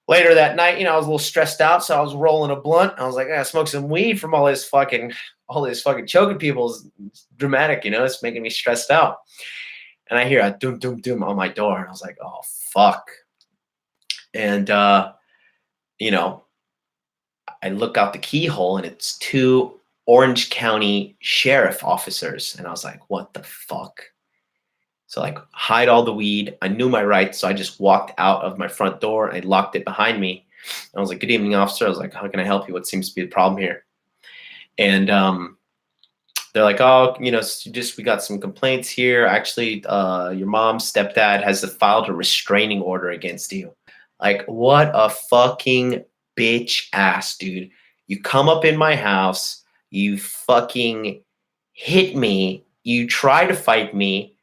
Later that night, I was a little stressed out. So I was rolling a blunt. I was like, I smoke some weed from all this fucking choking people. It's dramatic, it's making me stressed out. And I hear a doom, doom, doom on my door. And I was like, oh, fuck. And, I look out the keyhole and it's 2 Orange County sheriff officers. And I was like, what the fuck? So like hide all the weed. I knew my rights. So I just walked out of my front door and I locked it behind me. And I was like, good evening, officer. I was like, how can I help you? What seems to be the problem here? And, they're like, oh, we got some complaints here. Actually, your mom's stepdad has filed a restraining order against you. Like, what a fucking bitch ass, dude. You come up in my house, you fucking hit me, you try to fight me,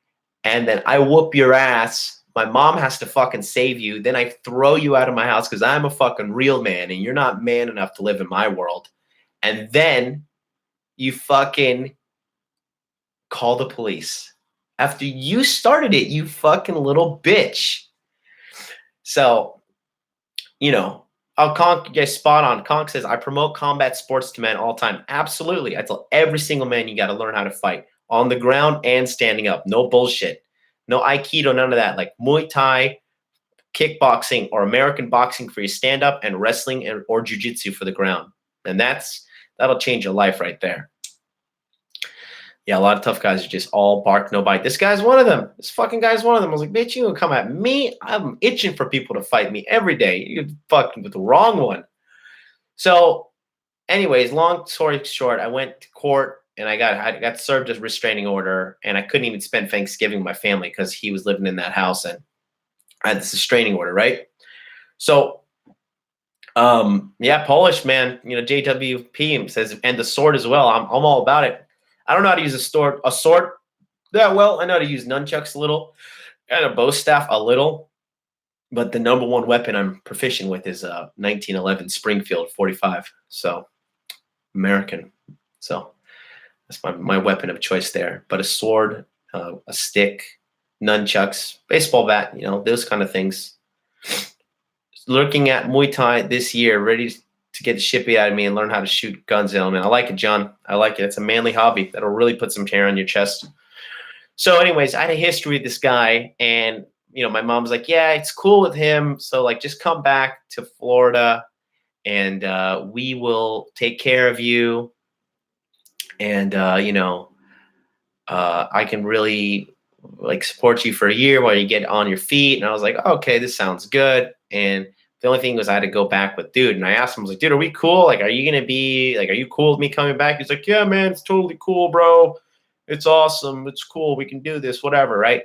and then I whoop your ass. My mom has to fucking save you. Then I throw you out of my house because I'm a fucking real man and you're not man enough to live in my world. And then you fucking call the police after you started it, you fucking little bitch. So, Conk gets spot on. Conk says, I promote combat sports to men all time. Absolutely. I tell every single man you got to learn how to fight on the ground and standing up. No bullshit. No Aikido, none of that. Like Muay Thai, kickboxing, or American boxing for your stand up, and wrestling or jiu-jitsu for the ground. And that'll change your life right there. Yeah, a lot of tough guys are just all bark, no bite. This guy's one of them. This fucking guy's one of them. I was like, bitch, you gonna come at me? I'm itching for people to fight me every day. You're fucking with the wrong one. So, anyways, long story short, I went to court and I got served a restraining order, and I couldn't even spend Thanksgiving with my family because he was living in that house and I had this restraining order, right? So, Polish man, JWP says, and the sword as well. I'm all about it. I don't know how to use a sword that well. I know how to use nunchucks a little, and a bow staff a little, but the number one weapon I'm proficient with is 1911 Springfield 45. So American. So that's my weapon of choice there. But a sword, a stick, nunchucks, baseball bat, those kind of things. Looking at Muay Thai this year, ready to get the shit beat out of me and learn how to shoot guns, man. I like it, John. I like it. It's a manly hobby that'll really put some hair on your chest. So anyways, I had a history with this guy, and my mom was like, yeah, it's cool with him. So like, just come back to Florida and we will take care of you. And, I can really like support you for a year while you get on your feet. And I was like, okay, this sounds good. And the only thing was I had to go back with dude. And I asked him, I was like, dude, are we cool? Like, are you going to be like, are you cool with me coming back? He's like, yeah, man, it's totally cool, bro. It's awesome. It's cool. We can do this, whatever. Right.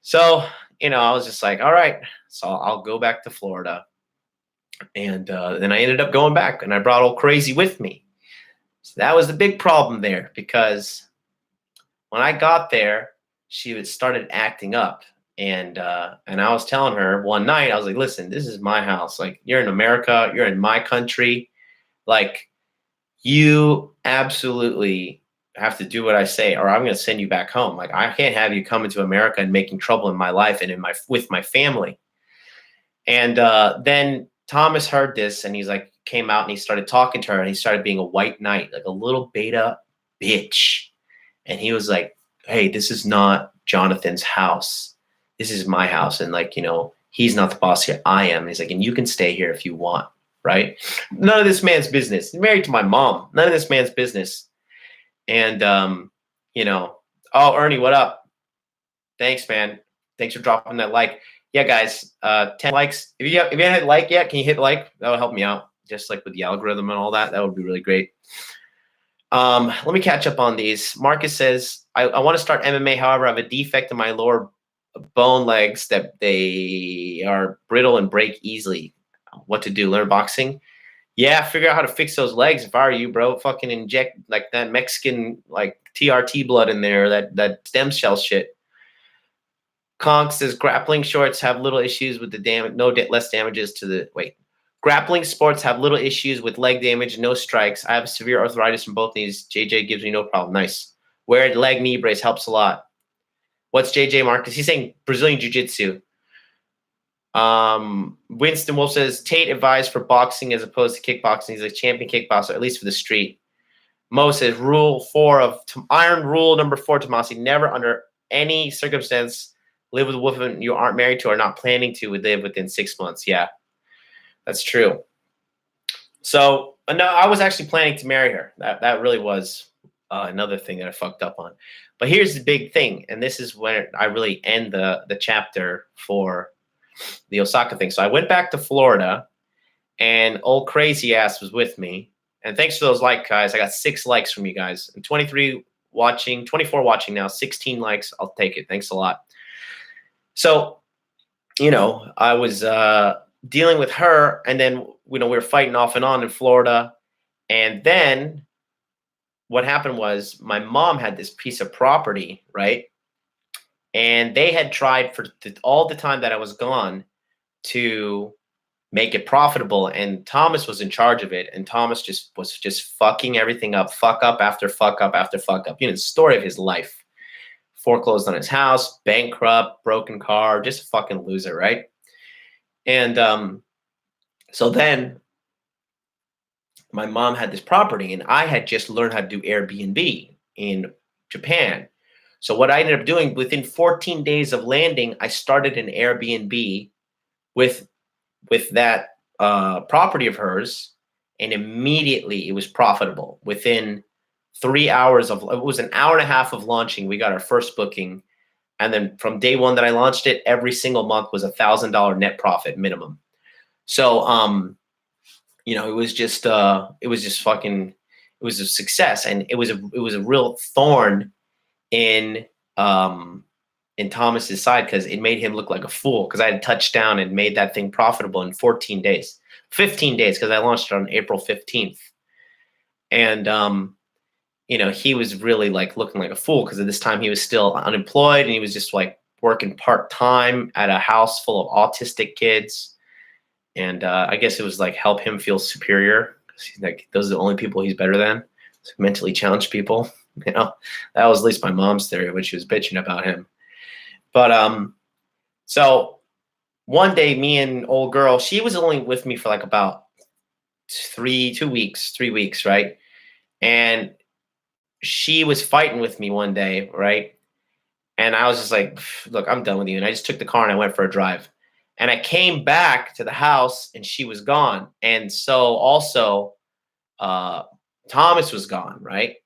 So, I was just like, all right, so I'll go back to Florida. And then I ended up going back, and I brought old Crazy with me. So that was the big problem there, because when I got there, she had started acting up. And I was telling her one night, I was like, listen, this is my house. Like, you're in America. You're in my country. Like, you absolutely have to do what I say, or I'm going to send you back home. Like, I can't have you coming to America and making trouble in my life and with my family. And then Thomas heard this, and he's like, came out and he started talking to her, and he started being a white knight, like a little beta bitch. And he was like, hey, this is not Jonathan's house. This is my house. And like, he's not the boss here. I am. And he's like, and you can stay here if you want. Right. None of this man's business. He's married to my mom. None of this man's business. And, oh, Ernie, what up? Thanks, man. Thanks for dropping that like. Yeah, guys, 10 likes. If you haven't hit like yet, can you hit like? That would help me out. Just like with the algorithm and all that. That would be really great. Let me catch up on these. Marcus says, I want to start MMA. However, I have a defect in my lower bone legs that they are brittle and break easily. What to do? Learn boxing? Yeah, figure out how to fix those legs. If I were you, bro, fucking inject like that Mexican like TRT blood in there, that stem cell shit. Conk says grappling shorts have little issues with the damage. Less damages to the Grappling sports have little issues with leg damage, no strikes. I have severe arthritis in both knees. JJ gives me no problem. Nice. Wear a leg knee brace helps a lot. What's JJ Marcus? He's saying Brazilian Jiu-Jitsu. Winston Wolf says Tate advised for boxing as opposed to kickboxing. He's a champion kickboxer, at least for the street. Mo says iron rule number 4, Tomasi. Never under any circumstance live with a woman you aren't married to or not planning to live within 6 months. Yeah, that's true. So no, I was actually planning to marry her. That really was another thing that I fucked up on. But here's the big thing, and this is when I really end the chapter for the OSAKA thing. So I went back to Florida, and old crazy ass was with me, And thanks for those likes, guys. I got 6 likes from you guys. And 24 watching now, 16 likes. I'll take it. Thanks a lot. So, I was dealing with her, and then, we were fighting off and on in Florida. And then what happened was my mom had this piece of property, right? And they had tried for all the time that I was gone to make it profitable, and Thomas was in charge of it, and Thomas was just fucking everything up, fuck up after fuck up after fuck up. The story of his life. Foreclosed on his house, bankrupt, broken car, just a fucking loser, right? And so then my mom had this property, and I had just learned how to do Airbnb in Japan. So what I ended up doing, within 14 days of landing, I started an Airbnb with that property of hers, and immediately it was profitable. Within 3 hours it was an hour and a half of launching, we got our first booking. And then from day one that I launched it, every single month was $1,000 net profit minimum. So, it was just fucking, it was a success. And it was a real thorn in Thomas's side, because it made him look like a fool, because I had touched down and made that thing profitable in 15 days, because I launched it on April 15th. And, he was really like looking like a fool, because at this time he was still unemployed, and he was just like working part-time at a house full of autistic kids. And I guess it was like help him feel superior, because he's like, those are the only people he's better than, so mentally challenged people. That was at least my mom's theory when she was bitching about him. But so one day, me and old girl, she was only with me for like about 3 weeks, right? And she was fighting with me one day, right? And I was just like, look, I'm done with you. And I just took the car and I went for a drive. And I came back to the house and she was gone. And so also Thomas was gone, right?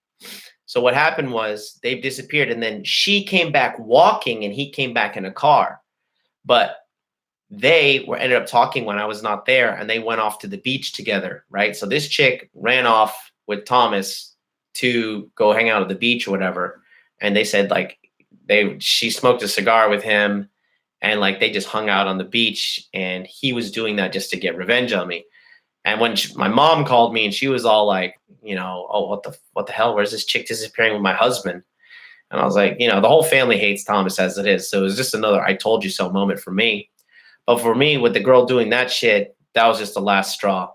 So what happened was they disappeared, and then she came back walking and he came back in a car. But they ended up talking when I was not there, and they went off to the beach together, right? So this chick ran off with Thomas to go hang out at the beach or whatever. And they said like she smoked a cigar with him, and like they just hung out on the beach, and he was doing that just to get revenge on me. And when my mom called me, and she was all like, oh, what the hell? Where's this chick disappearing with my husband? And I was like, the whole family hates Thomas as it is. So it was just another I told you so moment for me. But for me, with the girl doing that shit, that was just the last straw.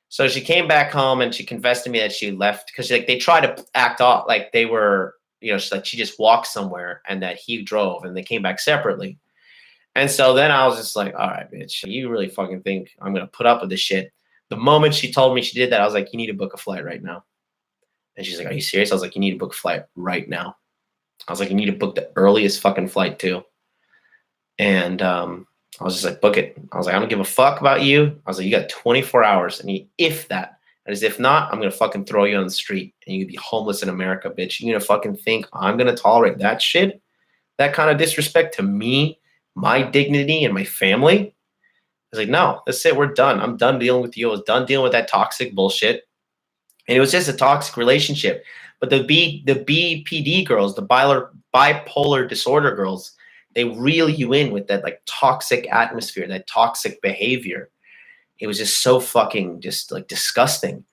So she came back home and she confessed to me that she left, because like they tried to act off like they were, she just walked somewhere and that he drove, and they came back separately. And so then I was just like, all right, bitch, you really fucking think I'm going to put up with this shit? The moment she told me she did that, I was like, you need to book a flight right now. And she's like, are you serious? I was like, you need to book a flight right now. I was like, you need to book the earliest fucking flight too. And I was just like, book it. I was like, I don't give a fuck about you. I was like, you got 24 hours. And if that, as if not, I'm going to fucking throw you on the street and you could be homeless in America, bitch. You going to fucking think I'm going to tolerate that shit? That kind of disrespect to me, my dignity, and my family? I was like, no, that's it. We're done. I'm done dealing with you. I was done dealing with that toxic bullshit. And it was just a toxic relationship. But the BPD girls, the bipolar disorder girls, they reel you in with that like toxic atmosphere, that toxic behavior. It was just so fucking just like disgusting.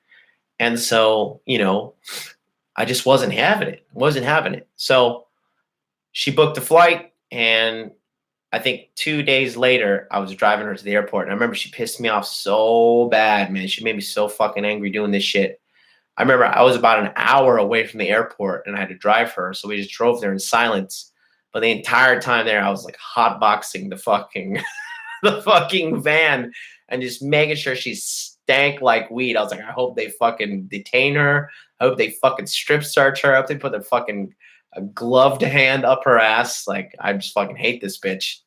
And so, I just wasn't having it. So she booked a flight, and I think 2 days later, I was driving her to the airport. And I remember she pissed me off so bad, man. She made me so fucking angry doing this shit. I remember I was about an hour away from the airport, and I had to drive her. So we just drove there in silence. But the entire time there, I was like hotboxing the fucking van and just making sure she stank like weed. I was like, I hope they fucking detain her. I hope they fucking strip search her. I hope they put their fucking gloved hand up her ass. Like, I just fucking hate this bitch.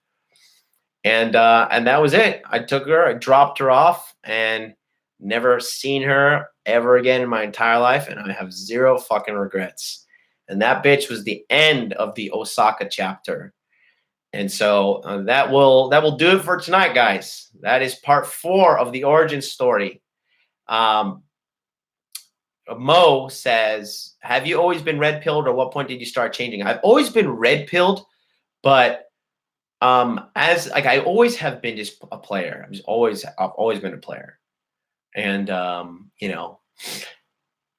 And that was it. I took her, I dropped her off, and never seen her ever again in my entire life. And I have zero fucking regrets. And that bitch was the end of the OSAKA chapter. And so that will do it for tonight, guys. That is part 4 of the origin story. Mo says, have you always been red pilled, or what point did you start changing? I've always been red pilled, but as like I always have been just a player. I've always been a player. And you know,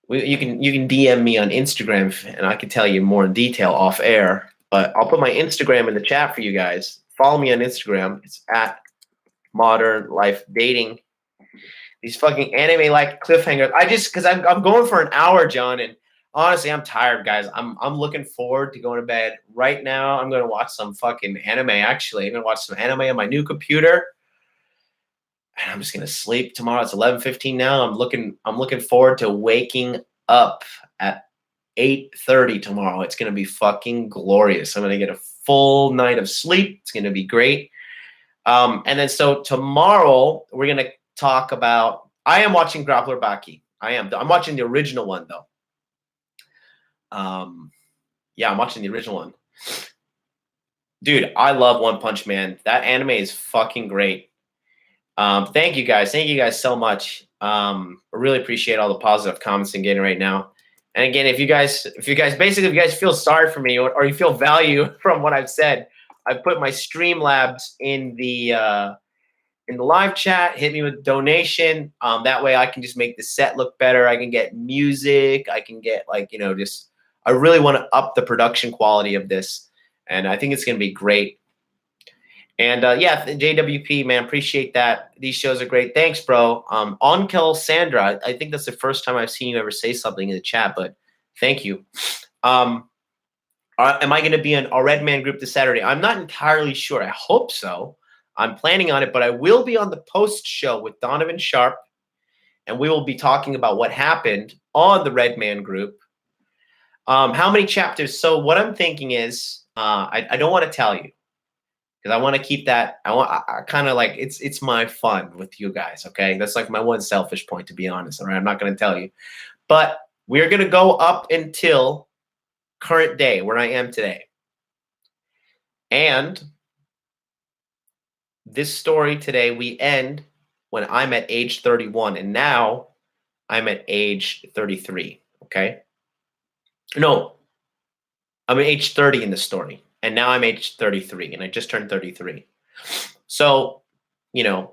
you can DM me on Instagram, and I can tell you more in detail off air. But I'll put my Instagram in the chat for you guys. Follow me on Instagram. It's at Modern Life Dating. These fucking anime like cliffhangers. Because I'm going for an hour, John, and honestly, I'm tired, guys. I'm looking forward to going to bed right now. I'm gonna watch some fucking anime. Actually, I'm gonna watch some anime on my new computer. And I'm just gonna sleep tomorrow. It's 11:15 now. I'm looking forward to waking up at 8:30 tomorrow. It's gonna be fucking glorious. I'm gonna get a full night of sleep. It's gonna be great. And then so tomorrow we're gonna talk about. I am watching Grappler Baki. I'm watching the original one though. Yeah, I'm watching the original one. Dude, I love One Punch Man. That anime is fucking great. Thank you guys. Thank you guys so much. I really appreciate all the positive comments I'm getting right now. And again, if you guys feel sorry for me, or you feel value from what I've said, I've put my Streamlabs in the live chat. Hit me with a donation. That way I can just make the set look better. I can get music. I can get I really want to up the production quality of this. And I think it's going to be great. And yeah, JWP, man, appreciate that. These shows are great. Thanks, bro. Onkel Sandra, I think that's the first time I've seen you ever say something in the chat, but thank you. Am I going to be in a Red Man group this Saturday? I'm not entirely sure. I hope so. I'm planning on it, but I will be on the post show with Donovan Sharp, and we will be talking about what happened on the Red Man group. How many chapters? So what I'm thinking is, I don't want to tell you, because I want to keep that. I kind of like it's my fun with you guys. Okay, that's like my one selfish point, to be honest. All right, I'm not going to tell you, but we're going to go up until current day where I am today, and this story today we end when I'm at age 31, and now I'm at age 33. Okay, no, I'm at age 30 in the story. And now I'm age 33, and I just turned 33. So, the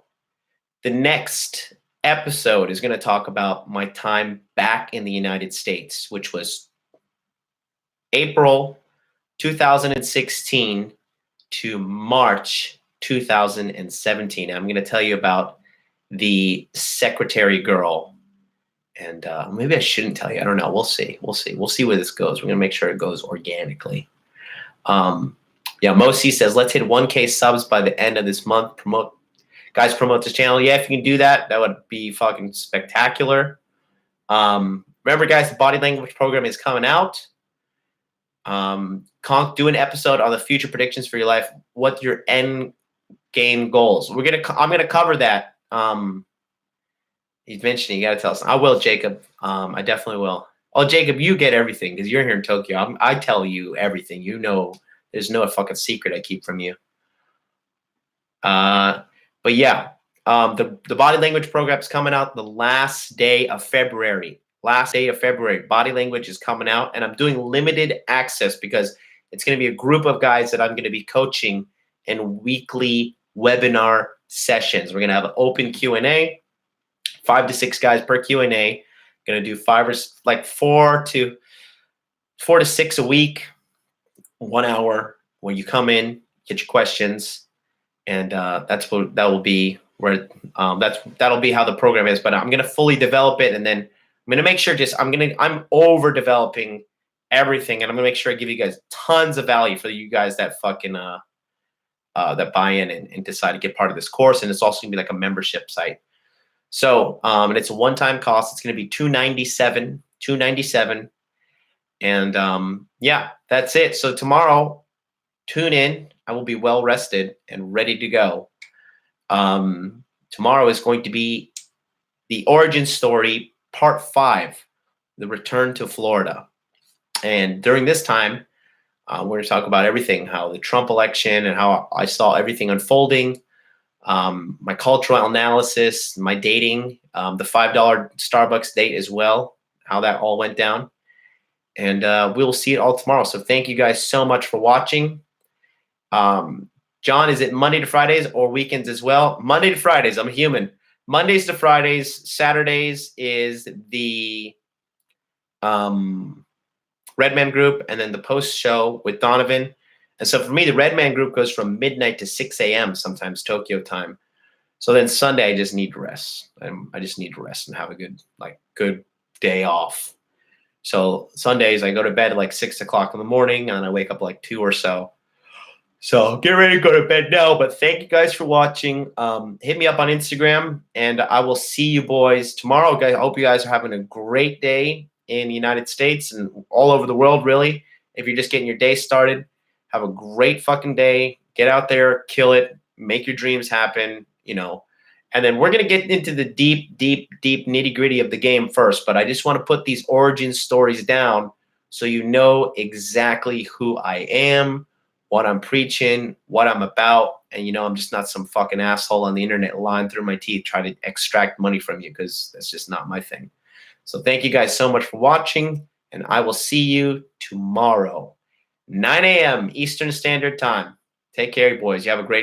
next episode is going to talk about my time back in the United States, which was April 2016 to March 2017. I'm going to tell you about the secretary girl. And maybe I shouldn't tell you. I don't know. We'll see. We'll see where this goes. We're going to make sure it goes organically. Yeah, Mosi says, let's hit 1K subs by the end of this month. Promote this channel. Yeah, if you can do that, that would be fucking spectacular. Remember, guys, the body language program is coming out. Conk, do an episode on the future predictions for your life. What your end game goals? I'm gonna cover that. He's mentioning, you gotta tell us. I will, Jacob. I definitely will. Oh, Jacob, you get everything because you're here in Tokyo. I tell you everything. There's no fucking secret I keep from you. But yeah, the body language program's coming out the last day of February. Body language is coming out, and I'm doing limited access because it's going to be a group of guys that I'm going to be coaching in weekly webinar sessions. We're going to have an open Q&A, 5 to 6 guys per Q&A. Going to do 4 to 6 a week, 1 hour where you come in, get your questions, and that'll be how the program is. But I'm going to fully develop it, and then I'm going to make sure I'm over developing everything, and I'm going to make sure I give you guys tons of value for you guys that fucking that buy in and decide to get part of this course. And it's also going to be like a membership site. So, and it's a one-time cost. It's going to be $297. And yeah, that's it. So tomorrow, tune in. I will be well rested and ready to go. Tomorrow is going to be the origin story, part 5, the return to Florida. And during this time, we're going to talk about everything, how the Trump election and how I saw everything unfolding. My cultural analysis, my dating, the $5 Starbucks date as well. how that all went down. And we'll see it all tomorrow. So thank you guys so much for watching. John, is it Monday to Fridays or weekends as well? Monday to Fridays. I'm a human. Mondays to Fridays. Saturdays is the Redman group, and then the post show with Donovan. And so for me, the Redman group goes from midnight to 6 a.m. sometimes Tokyo time. So then Sunday, I just need to rest. I just need to rest and have a good day off. So Sundays, I go to bed at like 6 o'clock in the morning, and I wake up like 2 or so. So get ready to go to bed now. But thank you guys for watching. Hit me up on Instagram, and I will see you boys tomorrow. Guys, I hope you guys are having a great day in the United States and all over the world, really. If you're just getting your day started, have a great fucking day. Get out there, kill it, make your dreams happen, you know. And then we're going to get into the deep nitty-gritty of the game first. But I just want to put these origin stories down so you know exactly who I am, what I'm preaching, what I'm about. And, you know, I'm just not some fucking asshole on the internet lying through my teeth trying to extract money from you, because that's just not my thing. So thank you guys so much for watching, and I will see you tomorrow, 9 a.m. Eastern Standard Time. Take care, boys. You have a great night.